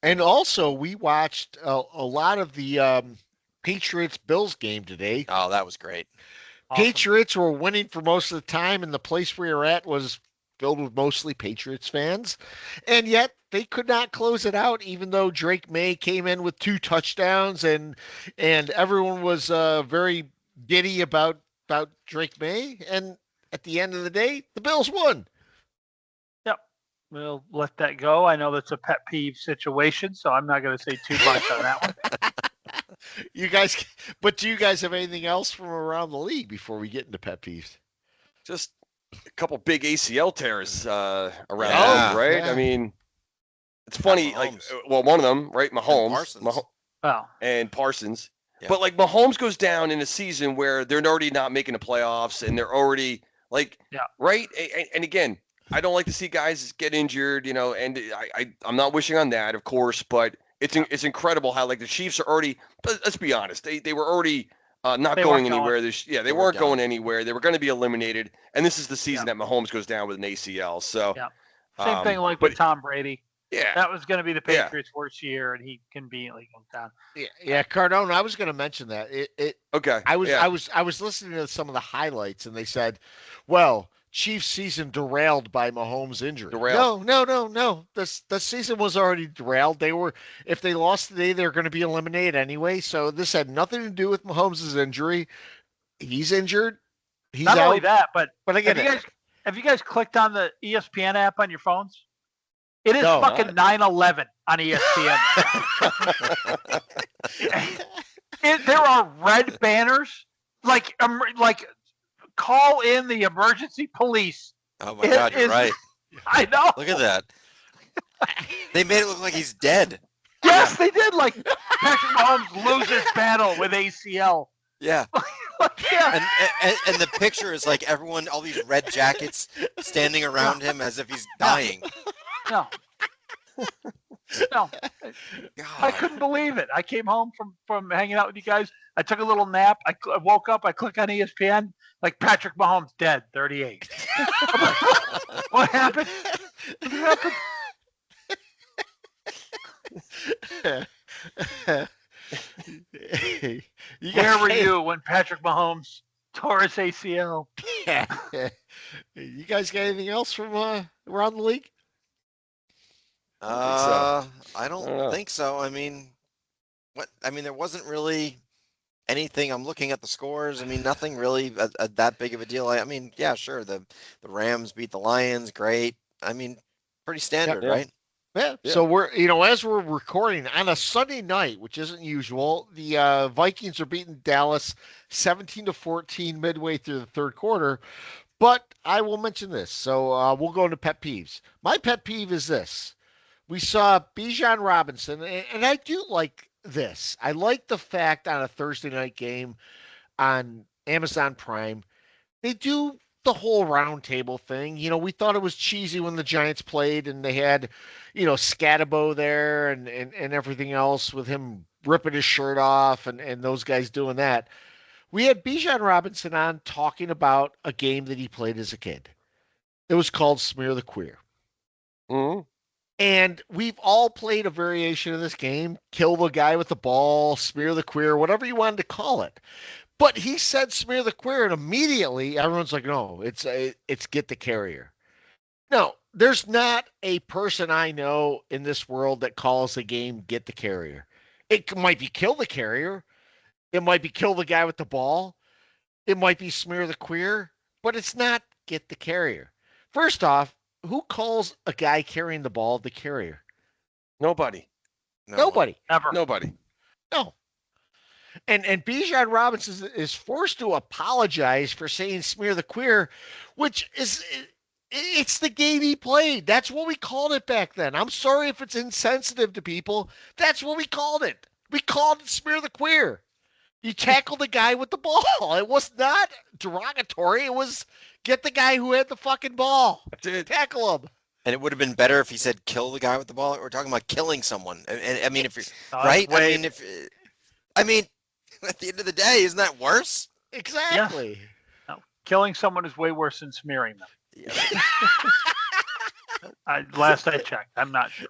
And also, we watched a lot of the Patriots-Bills game today. Oh, that was great. Awesome. Patriots were winning for most of the time, and the place we were at was filled with mostly Patriots fans. And yet, they could not close it out, even though Drake May came in with 2 touchdowns, and everyone was very giddy about Drake May. And at the end of the day, the Bills won. We'll let that go. I know that's a pet peeve situation, so I'm not going to say too much on that one. Do you guys have anything else from around the league before we get into pet peeves? Just a couple big ACL tears around the league, right? Yeah. I mean, it's funny. One of them, right? Mahomes. And Parsons. Yeah. But Mahomes goes down in a season where they're already not making the playoffs, and they're already right? And again, I don't like to see guys get injured, and I'm not wishing on that, of course, but it's incredible how the Chiefs are already, let's be honest, they were already Not They going weren't anywhere. going. They weren't going anywhere. They were going to be eliminated, and this is the season that Mahomes goes down with an ACL. So, Yeah. Same thing like with Tom Brady. Yeah, That was going to be the Yeah. Patriots' worst year, and he conveniently goes down. Yeah, Cardone. I was going to mention that. Okay. I yeah. was listening to some of the highlights, and they said, "Well, Chiefs season derailed by Mahomes' injury." Derailed. No. The season was already derailed. If they lost today, they're going to be eliminated anyway. So this had nothing to do with Mahomes' injury. He's injured. He's Not out. only that, but again, have you guys clicked on the ESPN app on your phones? It is No. fucking 9/11 on ESPN. There are red banners like call in the emergency police. Oh my God, you're right. I know. Look at that. They made it look like he's dead. Yes, they did. Like Patrick Mahomes loses battle with ACL. Yeah. Yeah. And the picture is like everyone, all these red jackets standing around him as if he's dying. No. No. God. I couldn't believe it. I came home from hanging out with you guys. I took a little nap. I woke up. I click on ESPN. Like Patrick Mahomes dead, 38. What happened? What happened? Where were you when Patrick Mahomes tore his ACL? You guys got anything else from around the league? I don't think so. I mean, there wasn't really anything. I'm looking at the scores. I mean, nothing really that big of a deal. I mean, yeah, sure. The Rams beat the Lions. Great. I mean, pretty standard, right? Yeah. So we're, as we're recording on a Sunday night, which isn't usual, the Vikings are beating Dallas 17-14 midway through the third quarter. But I will mention this. So we'll go into pet peeves. My pet peeve is this. We saw Bijan Robinson, and I do like this. I like the fact on a Thursday night game on Amazon Prime, they do the whole round table thing. We thought it was cheesy when the Giants played and they had, Scatabo there and everything else with him ripping his shirt off and those guys doing that. We had Bijan Robinson on talking about a game that he played as a kid. It was called Smear the Queer. Mm-hmm. And we've all played a variation of this game, kill the guy with the ball, smear the queer, whatever you wanted to call it. But he said smear the queer, and immediately everyone's like, no, it's get the carrier. No, there's not a person I know in this world that calls the game get the carrier. It might be kill the carrier. It might be kill the guy with the ball. It might be smear the queer, but it's not get the carrier. First off, who calls a guy carrying the ball the carrier? Nobody. Nobody. Ever. Nobody. No. And Bijan Robinson is forced to apologize for saying smear the queer, which is it's the game he played. That's what we called it back then. I'm sorry if it's insensitive to people. That's what we called it. We called it smear the queer. You tackled the guy with the ball. It was not derogatory. It was get the guy who had the fucking ball. That's it. Tackle him. And it would have been better if he said kill the guy with the ball. We're talking about killing someone. And I mean, if you're right, I mean, at the end of the day, isn't that worse? Exactly. Yeah. No, killing someone is way worse than smearing them. Yeah. Last I checked, I'm not sure.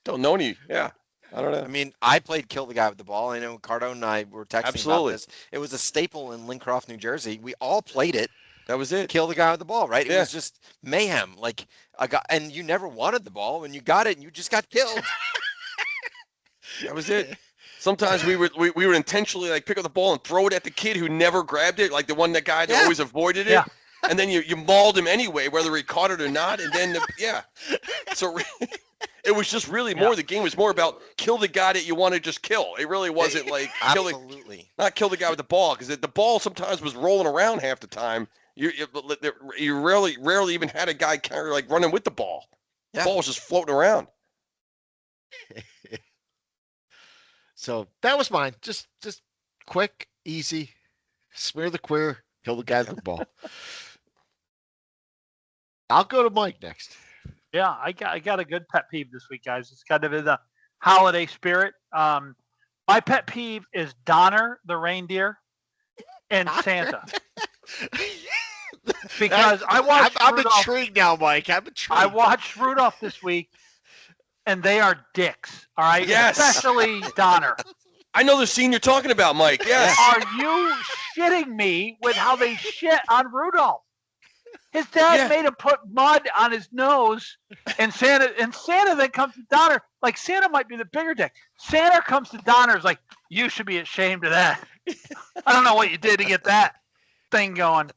Don't know any. Yeah. I don't know. I mean, I played kill the guy with the ball. I know Cardone and I were texting Absolutely. about this. It was a staple in Lincroft, New Jersey. We all played it. That was it. Kill the guy with the ball, right? It Yeah. was just mayhem. Like and you never wanted the ball. When you got it, and you just got killed. That was it. Sometimes we would intentionally like pick up the ball and throw it at the kid who never grabbed it, like the guy that always avoided it. Yeah. And then you mauled him anyway, whether he caught it or not. And then so it was just really more. The game was more about kill the guy that you want to just kill. It really wasn't like not kill the guy with the ball, because the ball sometimes was rolling around half the time. You rarely even had a guy running with the ball. The ball was just floating around. So that was mine. Just quick, easy. Smear the queer, kill the guy with the ball. I'll go to Mike next. Yeah, I got a good pet peeve this week, guys. It's kind of in the holiday spirit. My pet peeve is Donner the reindeer and Santa. Because I watched I'm Rudolph. intrigued now, Mike. I'm intrigued. I watched Rudolph this week, and they are dicks. All right, Yes. especially Donner. I know the scene you're talking about, Mike. Yes. Are you shitting me with how they shit on Rudolph? His dad made him put mud on his nose, and Santa then comes to Donner. Like, Santa might be the bigger dick. Santa comes to Donner's like, you should be ashamed of that. I don't know what you did to get that thing going.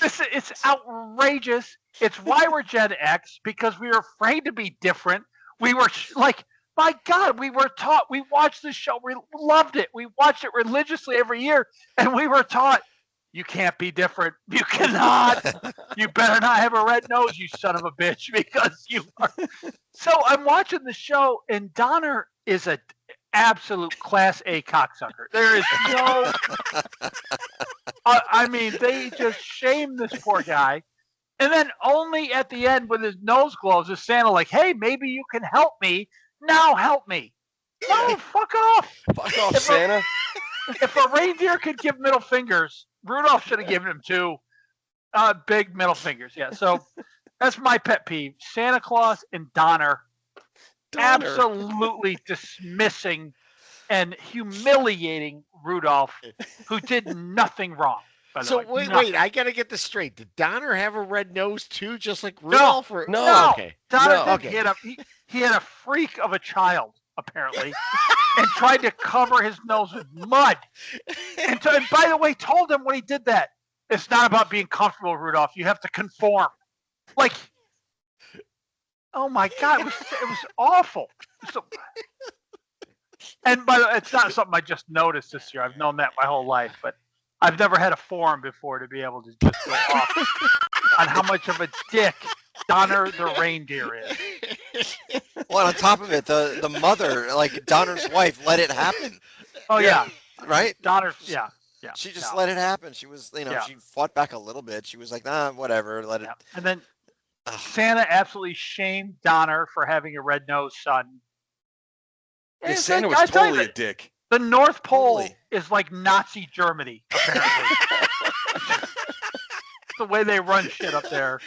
It's outrageous. It's why we're Gen X, because we were afraid to be different. We were like, my God, we were taught. We watched this show. We loved it. We watched it religiously every year, and we were taught, you can't be different. You cannot. You better not have a red nose, you son of a bitch, because you are. So I'm watching the show, and Donner is an absolute class A cocksucker. There is no. I mean, they just shame this poor guy. And then only at the end, with his nose glows, is Santa like, hey, maybe you can help me. Now help me. No, fuck off. Fuck off, Santa. If a reindeer could give middle fingers, Rudolph should have given him two big middle fingers. Yeah, so that's my pet peeve. Santa Claus and Donner. Absolutely dismissing and humiliating Rudolph, who did nothing wrong. So wait, I gotta get this straight. Did Donner have a red nose too, just like Rudolph? No. Okay. Donner he had a freak of a child, apparently, and tried to cover his nose with mud. And by the way, told him when he did that, it's not about being comfortable, Rudolph. You have to conform. Like, oh my God, it was awful. So, and by the way, it's not something I just noticed this year. I've known that my whole life, but I've never had a forum before to be able to just go off on how much of a dick Donner the reindeer is. Well, on top of it, the mother, like Donner's wife, let it happen. Oh yeah, right. Donner, yeah. She just let it happen. She was, she fought back a little bit. She was like, nah, whatever, let it. And then Santa absolutely shamed Donner for having a red-nosed son. Yeah, Santa was totally a dick. The North Pole is like Nazi Germany, apparently. The way they run shit up there.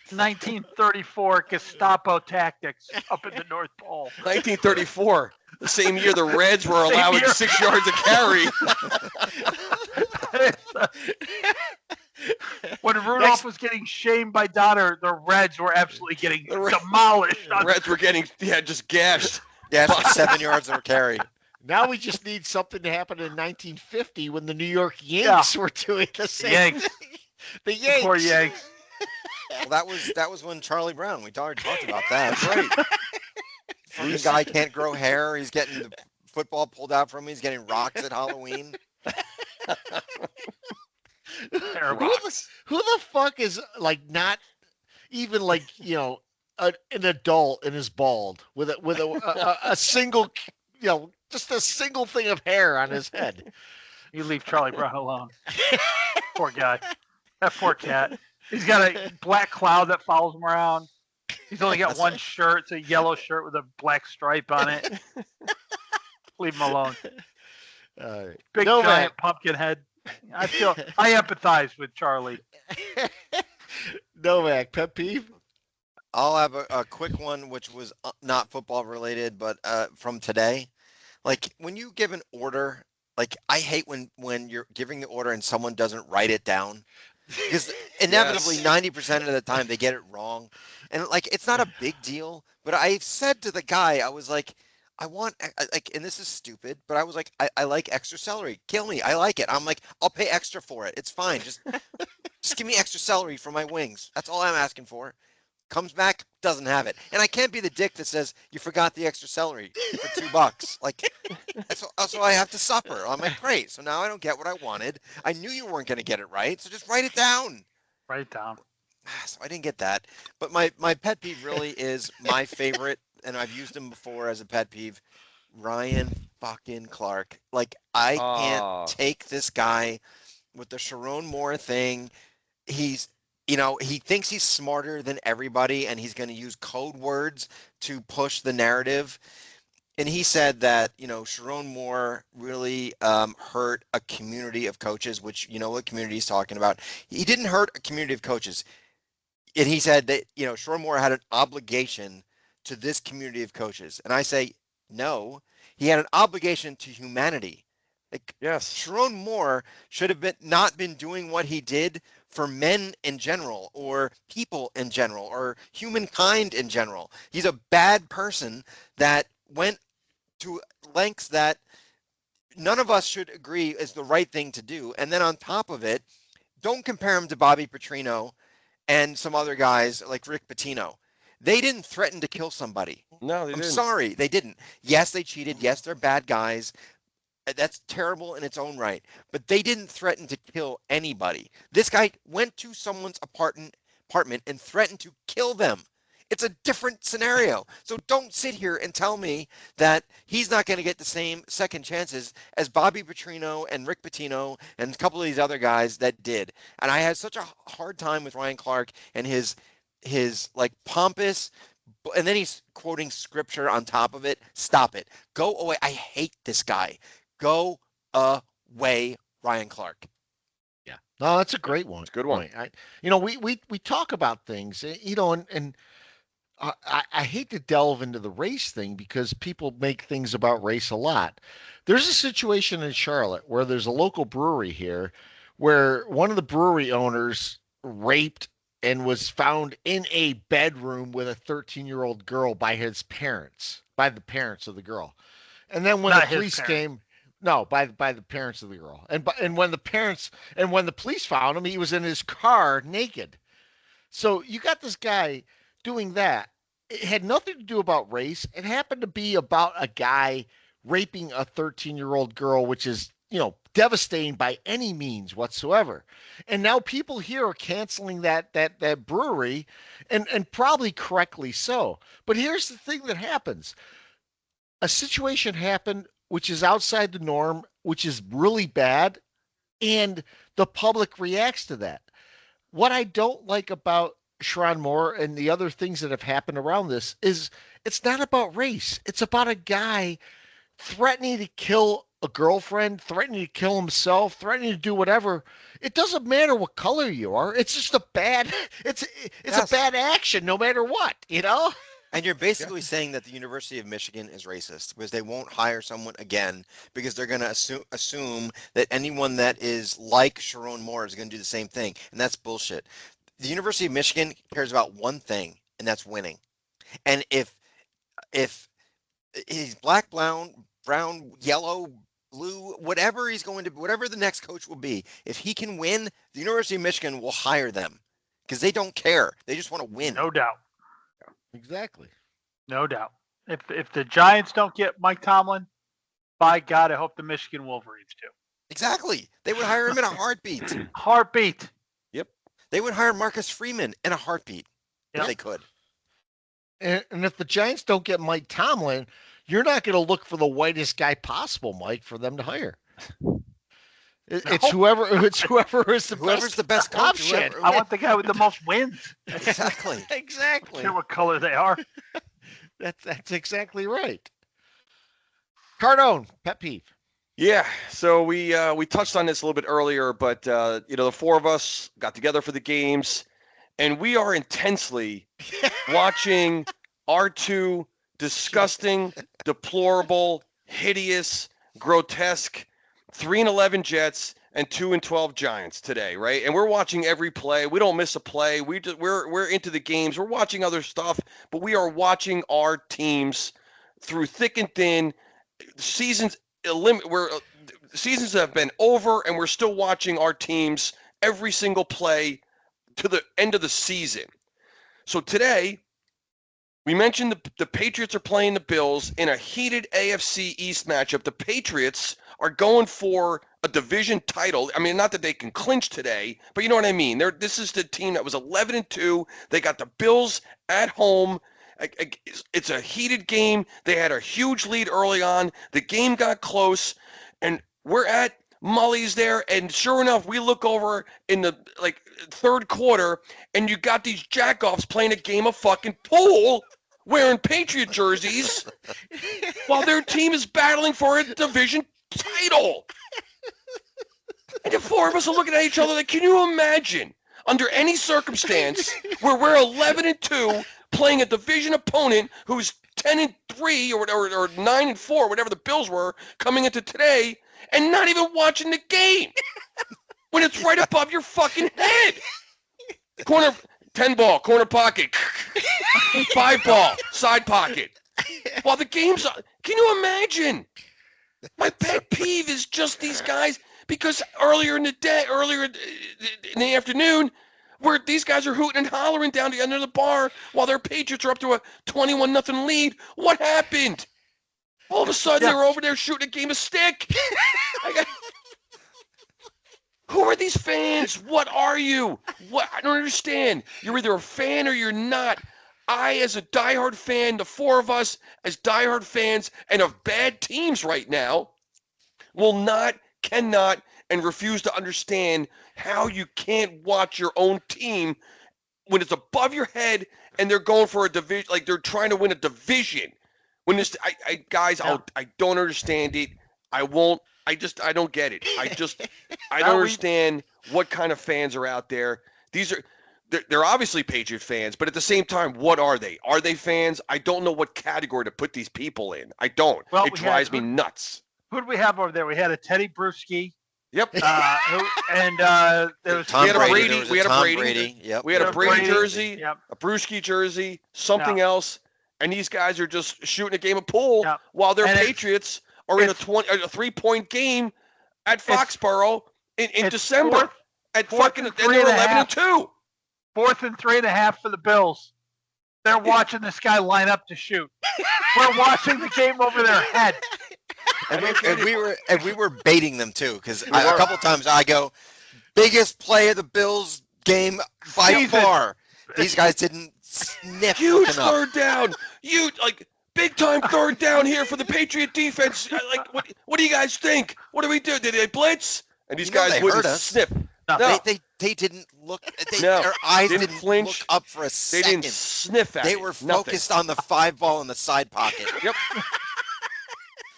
1934 Gestapo tactics up in the North Pole. 1934, the same year the Reds were allowing 6 yards of carry. When Rudolph was getting shamed by Donner, the Reds were absolutely getting demolished. The Reds were getting, just gashed. Yeah, 7 yards of carry. Now we just need something to happen in 1950 when the New York Yanks were doing the same thing. The Yanks. Poor Yanks. Well, that was when Charlie Brown. We already talked about that. That's right. The guy can't grow hair. He's getting the football pulled out from him. He's getting rocks at Halloween. Who the fuck is like not even like an adult and is bald with a single just a single thing of hair on his head? You leave Charlie Brown alone. Poor guy. That poor cat. He's got a black cloud that follows him around. He's only got one shirt. It's a yellow shirt with a black stripe on it. Leave him alone. Big giant pumpkin head. I empathize with Charlie. Novak, pet peeve? I'll have a quick one, which was not football related, but from today. Like when you give an order, like I hate when you're giving the order and someone doesn't write it down. Because inevitably 90% of the time they get it wrong. And like it's not a big deal, but I said to the guy, I was like, I want like, and this is stupid, but I was like, I like extra celery. Kill me. I like it. I'm like, I'll pay extra for it. It's fine. Just give me extra celery for my wings. That's all I'm asking for. Comes back, doesn't have it. And I can't be the dick that says, you forgot the extra celery for $2. Like, so I have to suffer. I'm like, great. So now I don't get what I wanted. I knew you weren't going to get it right. So just write it down. Write it down. So I didn't get that. But my pet peeve really is my favorite, and I've used him before as a pet peeve, Ryan fucking Clark. Like, I can't take this guy with the Sharon Moore thing. He thinks he's smarter than everybody, and he's going to use code words to push the narrative. And he said that, Sharon Moore really hurt a community of coaches, which you know what community he's talking about. He didn't hurt a community of coaches. And he said that, Sharon Moore had an obligation to this community of coaches. And I say, no, he had an obligation to humanity. Like, Yes. Sharon Moore should have not been doing what he did for men in general, or people in general, or humankind in general. He's a bad person that went to lengths that none of us should agree is the right thing to do. And then on top of it, don't compare him to Bobby Petrino and some other guys like Rick Pitino. They didn't threaten to kill somebody. No, they I'm didn't. sorry, they didn't. Yes, they cheated. Yes, they're bad guys. That's terrible in its own right. But they didn't threaten to kill anybody. This guy went to someone's apartment and threatened to kill them. It's a different scenario. So don't sit here and tell me that he's not going to get the same second chances as Bobby Petrino and Rick Pitino and a couple of these other guys that did. And I had such a hard time with Ryan Clark and his like pompous, and then he's quoting scripture on top of it. Stop it. Go away. I hate this guy. Go away, Ryan Clark. Yeah. No, that's a great one. It's a good one. We talk about things, and I hate to delve into the race thing because people make things about race a lot. There's a situation in Charlotte where there's a local brewery here where one of the brewery owners raped and was found in a bedroom with a 13-year-old girl by the parents of the girl. And then when Not the police came, no, by the parents of the girl. And when the police found him, he was in his car naked. So you got this guy doing that. It had nothing to do about race. It happened to be about a guy raping a 13-year-old girl, which is, devastating by any means whatsoever. And now people here are canceling that brewery, and probably correctly so. But here's the thing that happens. A situation happened which is outside the norm, which is really bad, and the public reacts to that. What I don't like about Sharon Moore and the other things that have happened around this is it's not about race. It's about a guy threatening to kill a girlfriend, threatening to kill himself, threatening to do whatever. It doesn't matter what color you are. It's just a bad a bad action no matter what, And you're basically saying that the University of Michigan is racist because they won't hire someone again because they're going to assume that anyone that is like Sharon Moore is going to do the same thing. And that's bullshit. The University of Michigan cares about one thing, and that's winning. And if he's black, brown, yellow, blue, whatever the next coach will be, if he can win, the University of Michigan will hire them because they don't care. They just want to win. No doubt. Exactly. No doubt. If the Giants don't get Mike Tomlin, by God, I hope the Michigan Wolverines do. Exactly. They would hire him in a heartbeat. Heartbeat. Yep. They would hire Marcus Freeman in a heartbeat if they could. And if the Giants don't get Mike Tomlin, you're not going to look for the whitest guy possible, Mike, for them to hire. It's whoever is the best coach, option. I want the guy with the most wins. Exactly. Exactly. I don't care what color they are. That's exactly right. Cardone, pet peeve. Yeah, so we touched on this a little bit earlier, but the four of us got together for the games, and we are intensely watching our two disgusting, deplorable, hideous, grotesque 3-11 Jets and 2-12 Giants today, right? And we're watching every play. We don't miss a play. We're into the games. We're watching other stuff, but we are watching our teams through thick and thin. Seasons have been over, and we're still watching our teams every single play to the end of the season. So today, we mentioned the Patriots are playing the Bills in a heated AFC East matchup. The Patriots are going for a division title. I mean, not that they can clinch today, but you know what I mean. This is the team that was 11-2. They got the Bills at home. It's a heated game. They had a huge lead early on. The game got close, and we're at Mully's there, and sure enough, we look over in the third quarter, and you got these jackoffs playing a game of fucking pool wearing Patriot jerseys, while their team is battling for a division title. And the four of us are looking at each other like, can you imagine, under any circumstance, where we're 11-2 playing a division opponent who's 10-3 or 9-4, whatever the Bills were, coming into today, and not even watching the game when it's right above your fucking head. Corner 10 ball, corner pocket. 5 ball, side pocket. While the game's on, can you imagine? My pet peeve is just these guys, because earlier in the afternoon, where these guys are hooting and hollering down the end of the bar while their Patriots are up to a 21-0 lead. What happened? All of a sudden, they're over there shooting a game of stick. Who are these fans? What are you? What? I don't understand. You're either a fan or you're not. I, as a diehard fan, the four of us as diehard fans and of bad teams right now, will not, cannot, and refuse to understand how you can't watch your own team when it's above your head and they're going for a division, like they're trying to win a division. When this, guys, I don't understand it. I won't. I don't get it. I don't understand what kind of fans are out there. They're obviously Patriot fans, but at the same time, what are they? Are they fans? I don't know what category to put these people in. I don't. Well, it drives me nuts. Who do we have over there? We had a Teddy Bruschi. Yep. There was Tom we had a Brady. Brady. We had a Tom Brady. Yep. We had a Brady jersey, Yep. a Bruschi jersey, something else, and these guys are just shooting a game of pool while their Patriots are in a 3-point game at Foxborough in December at fucking, and they're 11-2. 4th and 3.5 for the Bills. They're watching this guy line up to shoot. We're watching the game over their head. And we were baiting them too, because a couple times I go, biggest play of the Bills game by far. These guys didn't sniff. Huge third down. Big time third down here for the Patriot defense. What do you guys think? What do we do? Did they blitz? And these guys wouldn't sniff. No. They didn't look. Their eyes didn't flinch. look up for a second. They didn't sniff at it. They were focused on the 5 ball in the side pocket. Yep.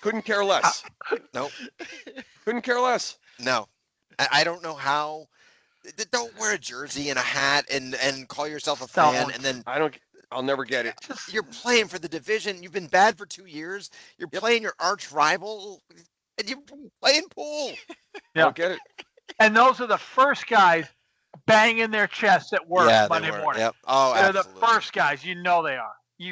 Couldn't care less. Nope. Couldn't care less. No. I don't know how. Don't wear a jersey and a hat and call yourself a fan and then. I'll never get it. You're playing for the division. You've been bad for 2 years. You're playing your arch rival, and you're playing pool. I don't get it. And those are the first guys banging their chests at work Monday morning. Yep. Oh, they're absolutely. the first guys. You know they are. They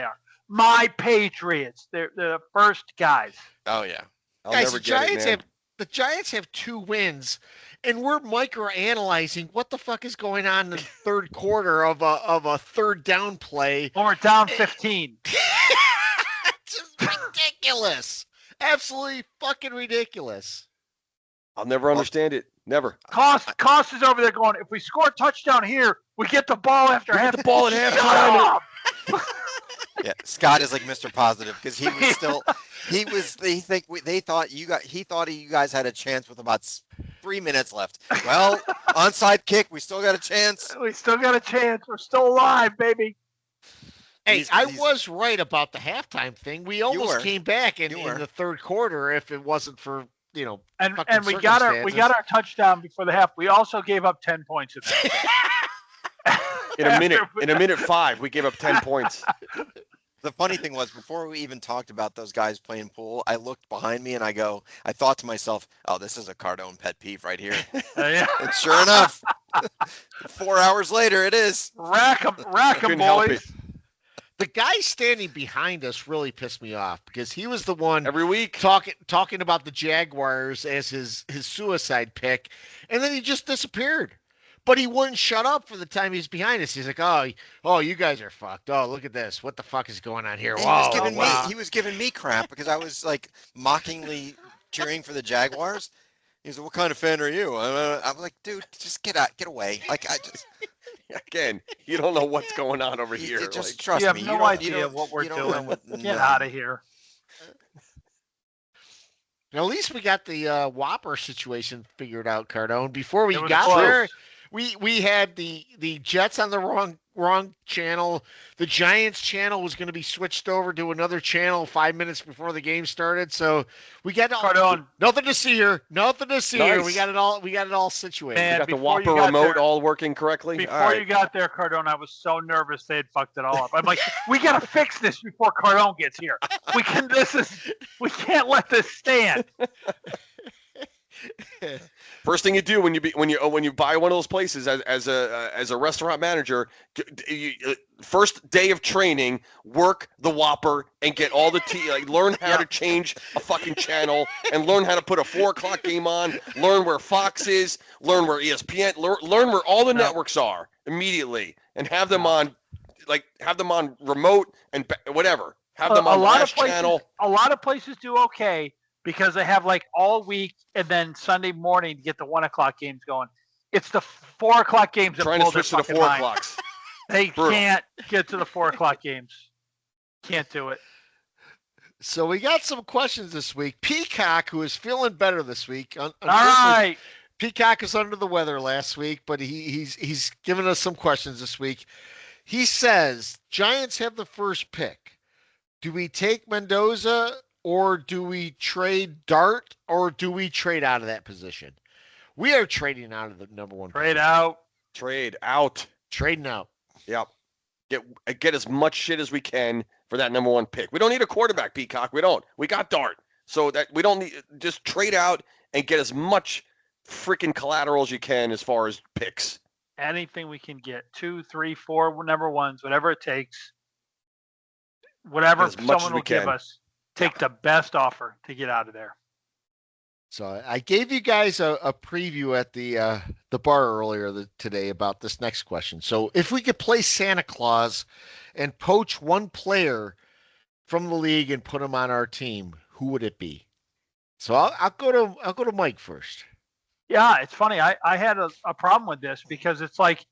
are. My Patriots. They're the first guys. Oh yeah. I'll never get it, man. The Giants have 2 wins, and we're microanalyzing what the fuck is going on in the third quarter of a third down play. When we're down 15. It's ridiculous. Absolutely fucking ridiculous. I'll never understand it. Never. Cost is over there going, if we score a touchdown here, we get the ball after half. Get the ball at halftime. Yeah, Scott is like Mr. Positive because he was still he thought you guys had a chance with about 3 minutes left. Well, onside kick, we still got a chance. We still got a chance. We're still alive, baby. Hey, I was right about the halftime thing. We almost came back in the third quarter if it wasn't for and we got our touchdown before the half. We also gave up 10 points in that. In a minute 5, we gave up 10 points. The funny thing was, before we even talked about those guys playing pool, I looked behind me and I thought to myself, oh, this is a Cardone pet peeve right here. And sure enough, 4 hours later, it is. Rack 'em, boys. The guy standing behind us really pissed me off because he was the one every week talking about the Jaguars as his suicide pick, and then he just disappeared. But he wouldn't shut up for the time he's behind us. He's like, oh, you guys are fucked. Oh, look at this. What the fuck is going on here? He was giving me crap because I was like mockingly cheering for the Jaguars. He's like, what kind of fan are you? I'm like, dude, just get away. Like, again, you don't know what's going on over here. Just trust me. You have no idea what we're doing. Get out of here. Now, at least we got the Whopper situation figured out, Cardone. Before we got there, we had the Jets on the wrong channel. The Giants channel was going to be switched over to another channel 5 minutes before the game started. So we got Cardone. nothing to see here. Nothing to see here. We Nice. got it all. We got it all situated. Man, You got the before you Whopper got remote there- all working correctly. Before All right. you got there, Cardone, I was so nervous they had fucked it all up. I'm like, we gotta fix this before Cardone gets here. We can't let this stand. First thing you do when you buy one of those places as a restaurant manager, first day of training, work the Whopper and get all the learn how to change a fucking channel and learn how to put a 4:00 game on. Learn where Fox is. Learn where ESPN. Learn where all the networks are immediately and have them on, remote and whatever. Have them on the last channel. A lot of places do okay because they have like all week and then Sunday morning to get the 1:00 games going. It's the 4:00 games that Trying blow to switch their to the fucking 4 mind. o'clocks. They Brutal. can't get to the 4:00 games. Can't do it. So we got some questions this week. Peacock, who is feeling better this week. All right. Peacock is under the weather last week, but he's given us some questions this week. He says, Giants have the first pick. Do we take Mendoza or do we trade Dart or do we trade out of that position? We are trading out of the number one Trade position. out. Trade out. Trading out. Yep. Get as much shit as we can for that number one pick. We don't need a quarterback, Peacock. We don't. We got Dart. So that we don't need, just trade out and get as much freaking collateral as you can as far as picks. Anything we can get. 2, 3, 4 number ones, whatever it takes. Whatever As much as someone we will give can. us. Take the best offer to get out of there. So I gave you guys a preview at the bar earlier today about this next question. So if we could play Santa Claus and poach one player from the league and put him on our team, who would it be? So I'll go to Mike first. Yeah, it's funny. I had a problem with this because it's like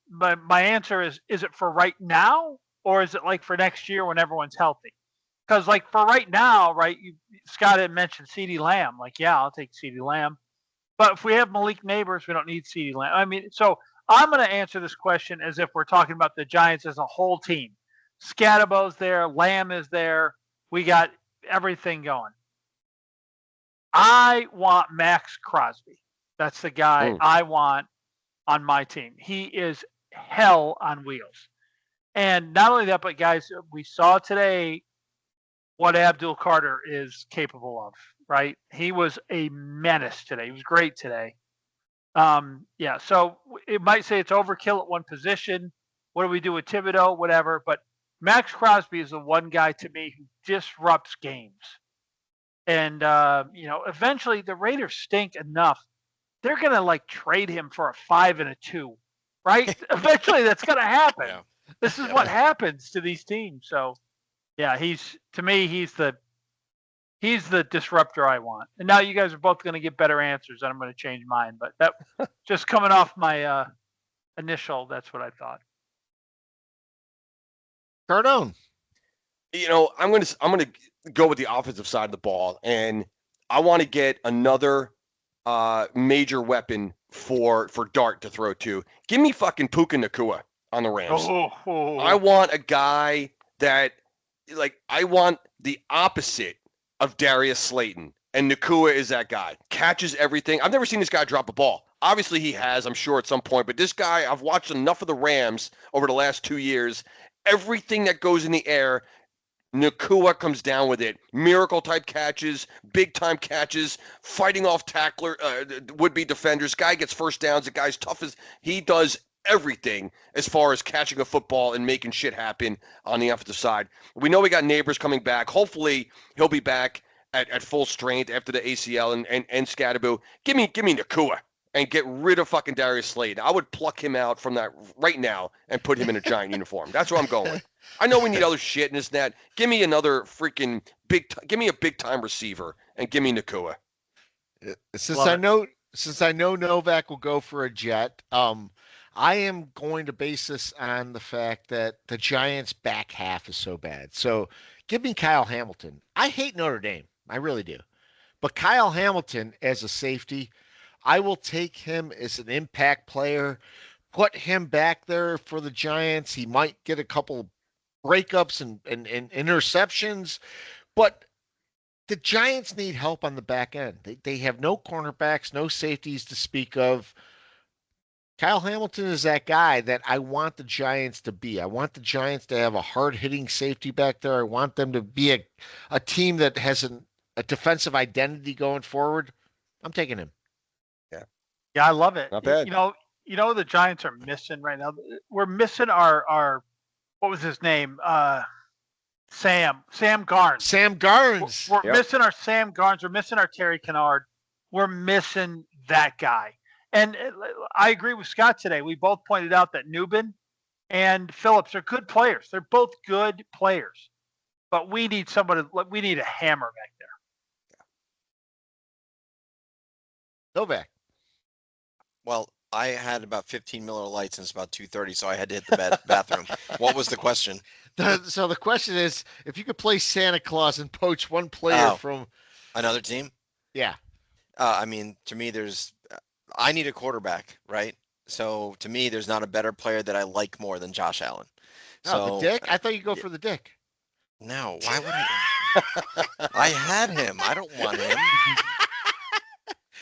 my answer is it for right now or is it like for next year when everyone's healthy? Because like for right now, right, Scott had mentioned CeeDee Lamb. Like, yeah, I'll take CeeDee Lamb. But if we have Malik Neighbors, we don't need CeeDee Lamb. I mean, so I'm going to answer this question as if we're talking about the Giants as a whole team. Scadabo's there. Lamb is there. We got everything going. I want Max Crosby. That's the guy I want on my team. He is hell on wheels. And not only that, but guys, we saw today what Abdul Carter is capable of, right? He was a menace today. He was great today. Yeah, so it might say it's overkill at one position. What do we do with Thibodeau? Whatever. But Max Crosby is the one guy to me who disrupts games. And, eventually the Raiders stink enough. They're going to like trade him for a 5 and a 2, right? Eventually that's going to happen. Yeah. This is what happens to these teams. So, yeah, he's the disruptor I want. And now you guys are both going to get better answers, and I'm going to change mine. But that just coming off my initial, that's what I thought. Cardone. I'm gonna go with the offensive side of the ball, and I want to get another major weapon for Dart to throw to. Give me fucking Puka Nacua on the Rams. I want a guy that, I want the opposite of Darius Slayton, and Nacua is that guy. Catches everything. I've never seen this guy drop a ball. Obviously he has, I'm sure, at some point, but this guy, I've watched enough of the Rams over the last 2 years. Everything that goes in the air, Nacua comes down with it. Miracle type catches, big time catches, fighting off tackler, would-be defenders. Guy gets first downs. The guy's tough as he does everything as far as catching a football and making shit happen on the offensive side. We know we got Neighbors coming back. Hopefully he'll be back at full strength after the ACL and Scadaboo. Give me Nacua and get rid of fucking Darius Slayton. I would pluck him out from that right now and put him in a Giant uniform. That's what I'm going with. I know we need other shit and this and that. Give me another freaking give me a big time receiver and give me Nacua. Since I know Novak will go for a jet, I am going to base this on the fact that the Giants' back half is so bad. So give me Kyle Hamilton. I hate Notre Dame. I really do. But Kyle Hamilton as a safety, I will take him as an impact player, put him back there for the Giants. He might get a couple breakups and interceptions, but the Giants need help on the back end. They have no cornerbacks, no safeties to speak of. Kyle Hamilton is that guy that I want the Giants to be. I want the Giants to have a hard-hitting safety back there. I want them to be a team that has a defensive identity going forward. I'm taking him. Yeah, I love it. Not bad. The Giants are missing right now. We're missing our what was his name? Sam Garnes. Sam Garnes. We're missing our Sam Garnes. We're missing our Terry Kennard. We're missing that guy. And I agree with Scott today. We both pointed out that Newbin and Phillips are good players. They're both good players. But we need we need a hammer back there. Novak. Well, I had about 15 Miller Lights and it's about 2:30, so I had to hit the bathroom. What was the question? So the question is, if you could play Santa Claus and poach one player from another team? Yeah. I mean, to me, I need a quarterback, right? So to me, there's not a better player that I like more than Josh Allen. The Dick? I thought you'd go for the Dick. No, why would I? I had him. I don't want him.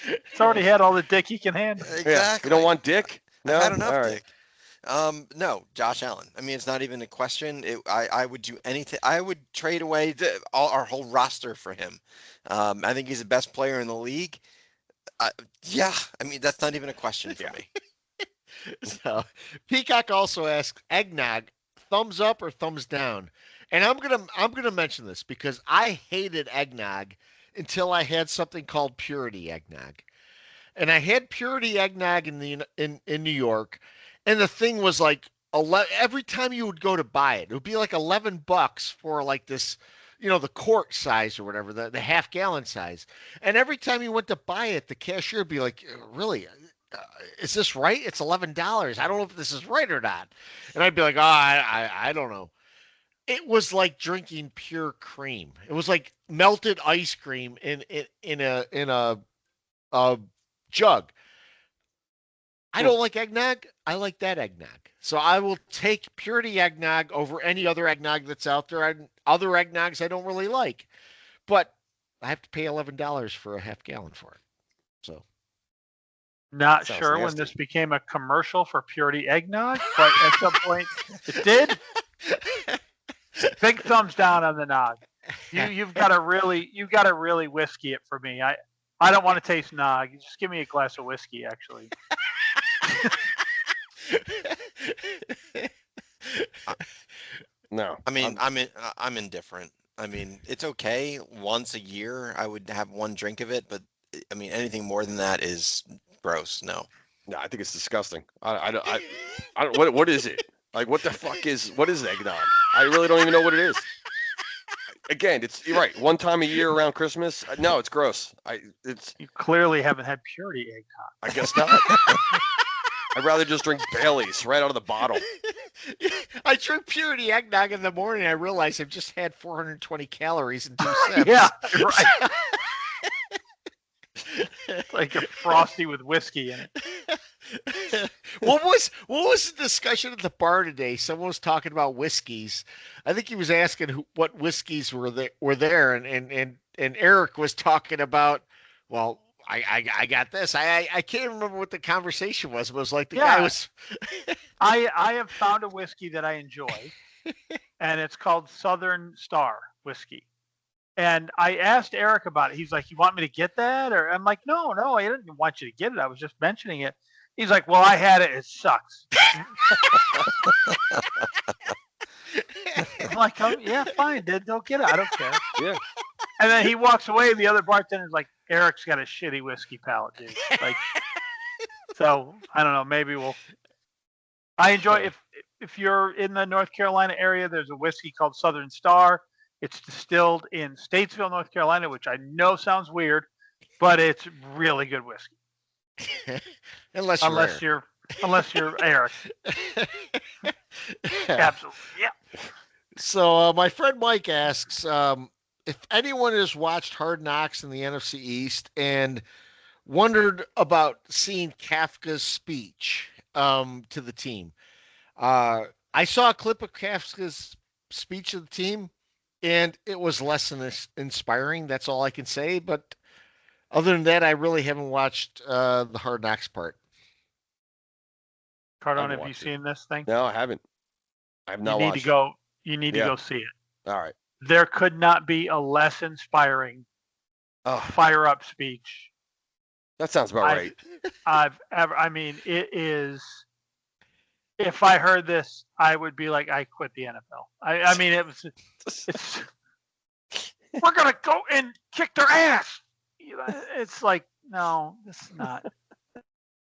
It's already had all the Dick he can handle. Exactly. Yeah. You don't want Dick? No? I've had enough All right. Dick. No, Josh Allen. I mean, it's not even a question. I would do anything. I would trade away our whole roster for him. I think he's the best player in the league. Yeah, I mean, that's not even a question for me. So, Peacock also asks, eggnog, thumbs up or thumbs down? And I'm gonna mention this because I hated eggnog until I had something called Purity eggnog, and I had Purity eggnog in New York, and the thing was like every time you would go to buy it, it would be like $11 for like this, the quart size or whatever, the half-gallon size. And every time you went to buy it, the cashier would be like, really? Is this right? It's $11. I don't know if this is right or not. And I'd be like, I don't know. It was like drinking pure cream. It was like melted ice cream in a jug. I don't like eggnog. I like that eggnog. So I will take Purity eggnog over any other eggnog that's out there. Other eggnogs I don't really like. But I have to pay $11 for a half gallon for it. So not Sounds sure when nasty. this became a commercial for Purity eggnog, but at some point it did. Big thumbs down on the nog. You've got to really whiskey it for me. I don't want to taste nog. Just give me a glass of whiskey, actually. No. I mean, I'm indifferent. I mean, it's okay once a year. I would have one drink of it, but I mean, anything more than that is gross. No. No, I think it's disgusting. I don't. What is it? Like, what the fuck what is eggnog? I really don't even know what it is. Again, you're right. One time a year around Christmas. No, it's gross. You clearly haven't had Purity eggnog. I guess not. I'd rather just drink Bailey's right out of the bottle. I drink Purity eggnog in the morning. I realize I've just had 420 calories in 2 sips. Yeah, right. Like a Frosty with whiskey in it. What was the discussion at the bar today? Someone was talking about whiskeys. I think he was asking what whiskeys were there, and Eric was talking about. Well, I got this. I can't remember what the conversation was. It was like the guy was. I have found a whiskey that I enjoy, and it's called Southern Star whiskey. And I asked Eric about it. He's like, "You want me to get that?" Or I'm like, "No, I didn't want you to get it. I was just mentioning it." He's like, "Well, I had it. It sucks." I'm like, "Oh, yeah, fine. Don't get it. I don't care." Yeah. And then he walks away. And the other bartender's like, "Eric's got a shitty whiskey palate, dude." Like, so I don't know. Maybe I enjoy if you're in the North Carolina area. There's a whiskey called Southern Star. It's distilled in Statesville, North Carolina, which I know sounds weird, but it's really good whiskey. Unless you're Eric. Absolutely, yeah. So my friend Mike asks if anyone has watched Hard Knocks in the NFC East and wondered about seeing Kafka's speech. to the team. I saw a clip of Kafka's speech to the team, and it was less than inspiring. That's all I can say. But other than that, I really haven't watched the Hard Knocks part. Cardone, I've have you watched it. seen this thing? No, I haven't. I've You not need watched to go. You need to Yeah. go see it. it. All right. There could not be a less inspiring Oh, fire up speech that sounds about right. I've ever. I mean, it is. If I heard this, I would be like, I quit the NFL. I mean, it was. It's. We're gonna go and kick their ass. It's like, no, this is not.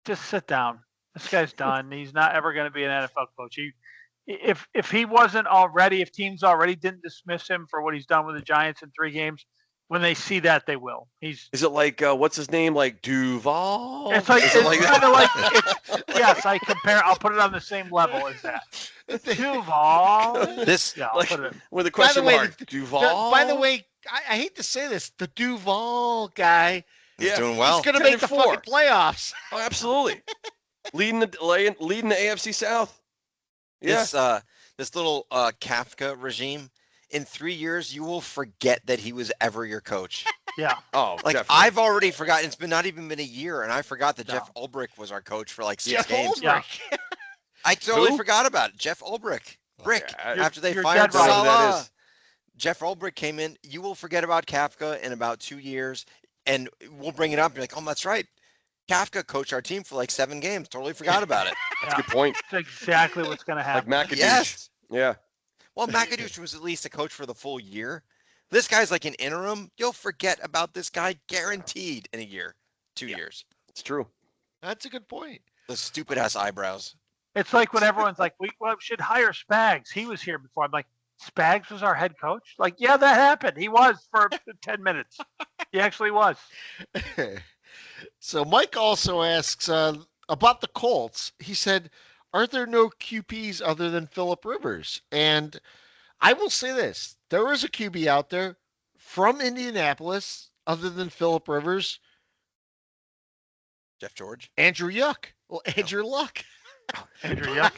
Just sit down. This guy's done. He's not ever going to be an NFL coach. If he wasn't already, if teams already didn't dismiss him for what he's done with the Giants in 3 games, when they see that, they will. Is it like what's his name? Like Duval? It's like Is it's it like kind of like yes. I compare. I'll put it on the same level as that. Duval. This Yeah, I'll like, put it. with a question way, mark? Duval. By the way, I hate to say this, the Duval guy is Yeah. doing well. is going to 10 make the and 4. fucking playoffs. Oh, absolutely. leading the AFC South. Yeah. This little Kafka regime. In 3 years, you will forget that he was ever your coach. Yeah. Oh, Like definitely. I've already forgotten. It's not even been a year, and I forgot that No. Jeff Ulbrich was our coach for like 6 Jeff games. Ulbrich. Yeah. I totally Who? forgot about it. Jeff Ulbrich. Brick. Yeah, After they you're fired dead right. Whatever that Salah, is. Jeff Ulbrich came in. You will forget about Kafka in about 2 years, and we'll bring it up. You're like, oh, that's right. Kafka coached our team for like 7 games. Totally forgot about it. That's a good point. That's exactly what's going to Like happen. McAdoosh. Yes. Yeah. Well, McAdoosh was at least a coach for the full year. This guy's like an interim. You'll forget about this guy guaranteed in a year, 2 years. It's true. That's a good point. The stupid ass eyebrows. It's like when everyone's like, we should hire Spags. He was here before. I'm like, Spags was our head coach? Like, yeah, that happened. He was for 10 minutes. He actually was. So Mike also asks about the Colts. He said, are there no QBs other than Phillip Rivers? And I will say this. There is a QB out there from Indianapolis other than Phillip Rivers. Jeff George. Andrew Yuck. Well, Andrew Luck. Andrew Yuck.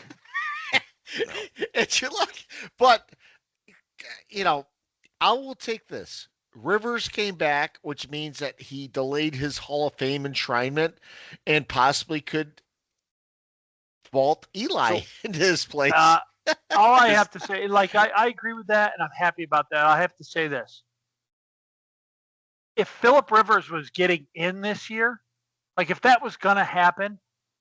Andrew Luck. But, I will take this. Rivers came back, which means that he delayed his Hall of Fame enshrinement and possibly could vault Eli into his place. All I have to say, like, I agree with that, and I'm happy about that. I have to say this. If Phillip Rivers was getting in this year, like, if that was going to happen,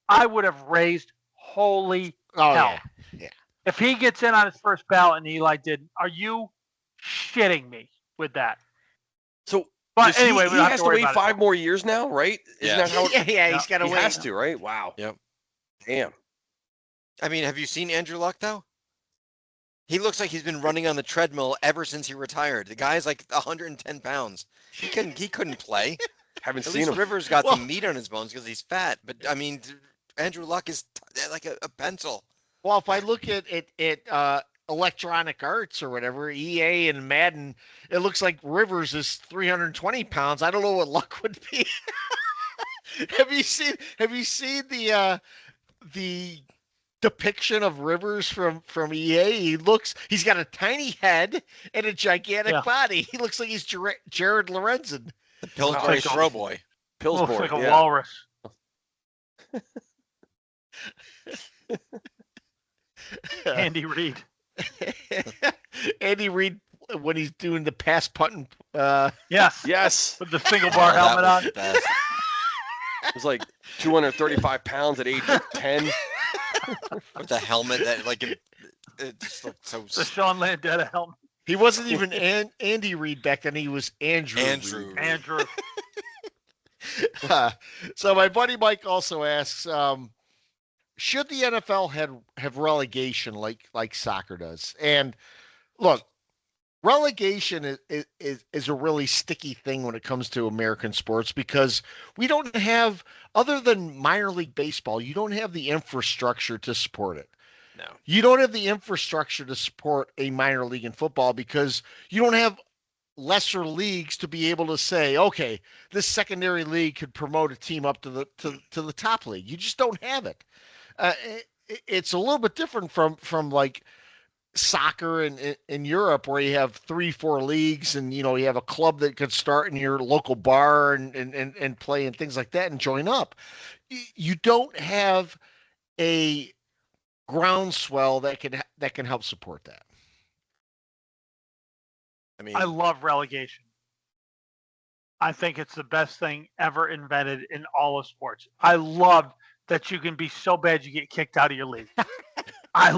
I would have raised holy hell. Yeah. If he gets in on his first ballot and Eli didn't, are you shitting me with that? So, But anyway, he we don't have has to to worry wait about 5 more years now, right? Isn't Yeah. that how it, Yeah, he's got to he wait. has to, right? Wow. Yep. Damn. I mean, have you seen Andrew Luck though? He looks like he's been running on the treadmill ever since he retired. The guy's like 110 pounds. He couldn't play. Haven't At seen least him. Rivers got Well- some meat on his bones because he's fat. But I mean, Andrew Luck is like a pencil. Well, if I look at Electronic Arts or whatever, EA and Madden, it looks like Rivers is 320 pounds. I don't know what Luck would be. Have you seen the depiction of Rivers from EA? He's got a tiny head and a gigantic body. He looks like he's Jared Lorenzen. The Pillsbury Like a- Throw Boy. Pillsbury. Looks like a yeah. walrus. Andy Reid. Andy Reid when he's doing the pass punting. Yes. Yes. With the single bar That helmet was on. the best. It was like 235 pounds at age 10. With the helmet that like it just looked so. The Sean Landetta helmet. He wasn't even Andy Reid back then. He was Andrew. Andrew. Reid. Andrew. So my buddy Mike also asks, should the NFL have relegation like soccer does? And look, relegation is a really sticky thing when it comes to American sports because we don't have, other than minor league baseball, you don't have the infrastructure to support it. No. You don't have the infrastructure to support a minor league in football because you don't have lesser leagues to be able to say, okay, this secondary league could promote a team up to the top league. You just don't have it. It's a little bit different from like soccer in Europe where you have 3-4 leagues and you have a club that could start in your local bar and play and things like that and join up. You don't have a groundswell that can help support that. I mean, I love relegation. I think it's the best thing ever invented in all of sports. I love that you can be so bad you get kicked out of your league. I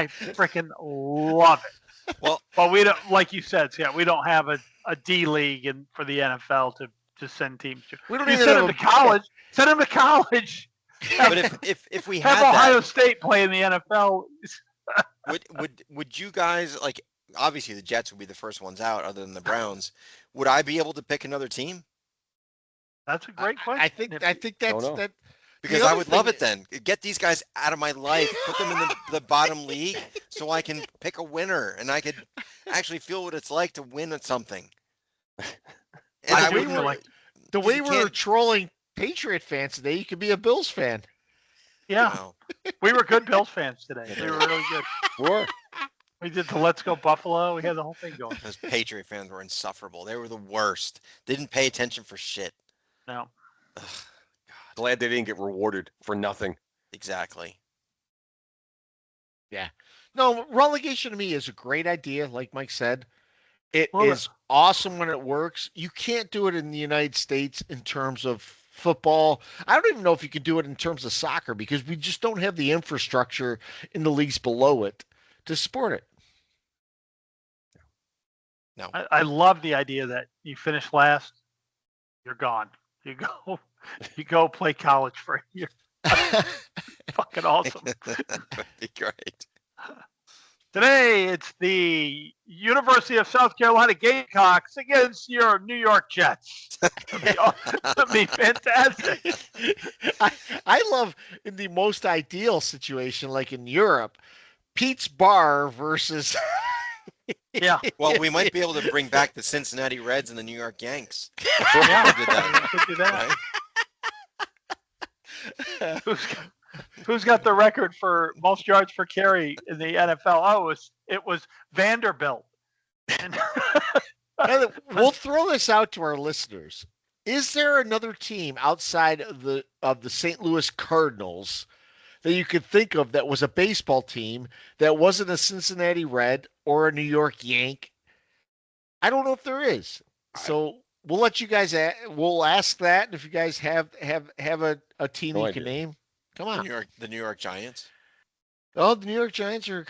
freaking love it. well, But we don't, like you said, Scott, we don't have a D league for the NFL to send teams to. We don't You even send have them to college. Send them to college. but if we Have had Ohio that, State play in the NFL. would you guys like? Obviously, the Jets would be the first ones out, other than the Browns. Would I be able to pick another team? That's a great question. I think that's know. that. Because The I other would love thing- it then. Get these guys out of my life, put them in the bottom league so I can pick a winner and I could actually feel what it's like to win at something. And I I do would feel like The way you we were can't- trolling Patriot fans today, you could be a Bills fan. Yeah, you know, we were good Bills fans today. We were really good. Sure. We did the Let's Go Buffalo. We had the whole thing going. those Patriot fans were insufferable. They were the worst. They didn't pay attention for shit. No. Ugh, Glad they didn't get rewarded for nothing. exactly. No, relegation to me is a great idea, like Mike said. It Well, is awesome when it works. You can't do it in the United States in terms of football. I don't even know if you could do it in terms of soccer because we just don't have the infrastructure in the leagues below it to support it. No. I love the idea that you finish last, you're gone. You go play college for a year. Fucking awesome. That'd be great. Today it's the University of South Carolina Gamecocks against your New York Jets. That'd be fantastic. I love in the most ideal situation, like in Europe, Pete's Bar versus. Yeah. Well, we might be able to bring back the Cincinnati Reds and the New York Yanks. Yeah, Did that, we could do that. right? Who's got the record for most yards per carry in the NFL? Oh, it was Vanderbilt. And We'll throw this out to our listeners. Is there another team outside of the St. Louis Cardinals that you could think of that was a baseball team that wasn't a Cincinnati Red or a New York Yank? I don't know if there is. So we'll let you guys. We'll ask that, and if you guys have a team No that you can idea. name, come on. The New York Giants. Oh, the New York Giants are.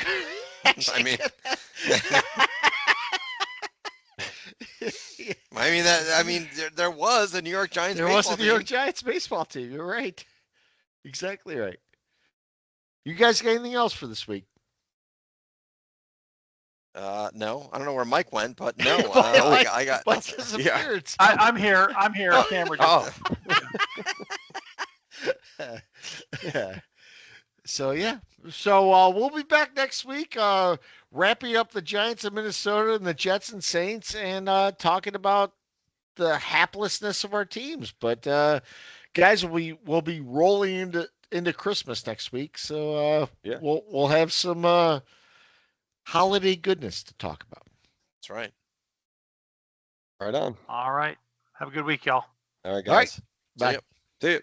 I mean, there was a New York Giants. There was a baseball New York team. Giants baseball team. You're right. Exactly right. You guys got anything else for this week? No, I don't know where Mike went, but no, I got Mike nothing. disappeared. I'm here. Cameron. Oh, Yeah. So yeah. So we'll be back next week, wrapping up the Giants of Minnesota and the Jets and Saints, and talking about the haplessness of our teams. But guys, we'll be rolling into Christmas next week, so Yeah. we'll have some holiday goodness to talk about. that's right. Right on. All right. Have a good week, y'all. All right, All right. guys. Bye. See ya. See you.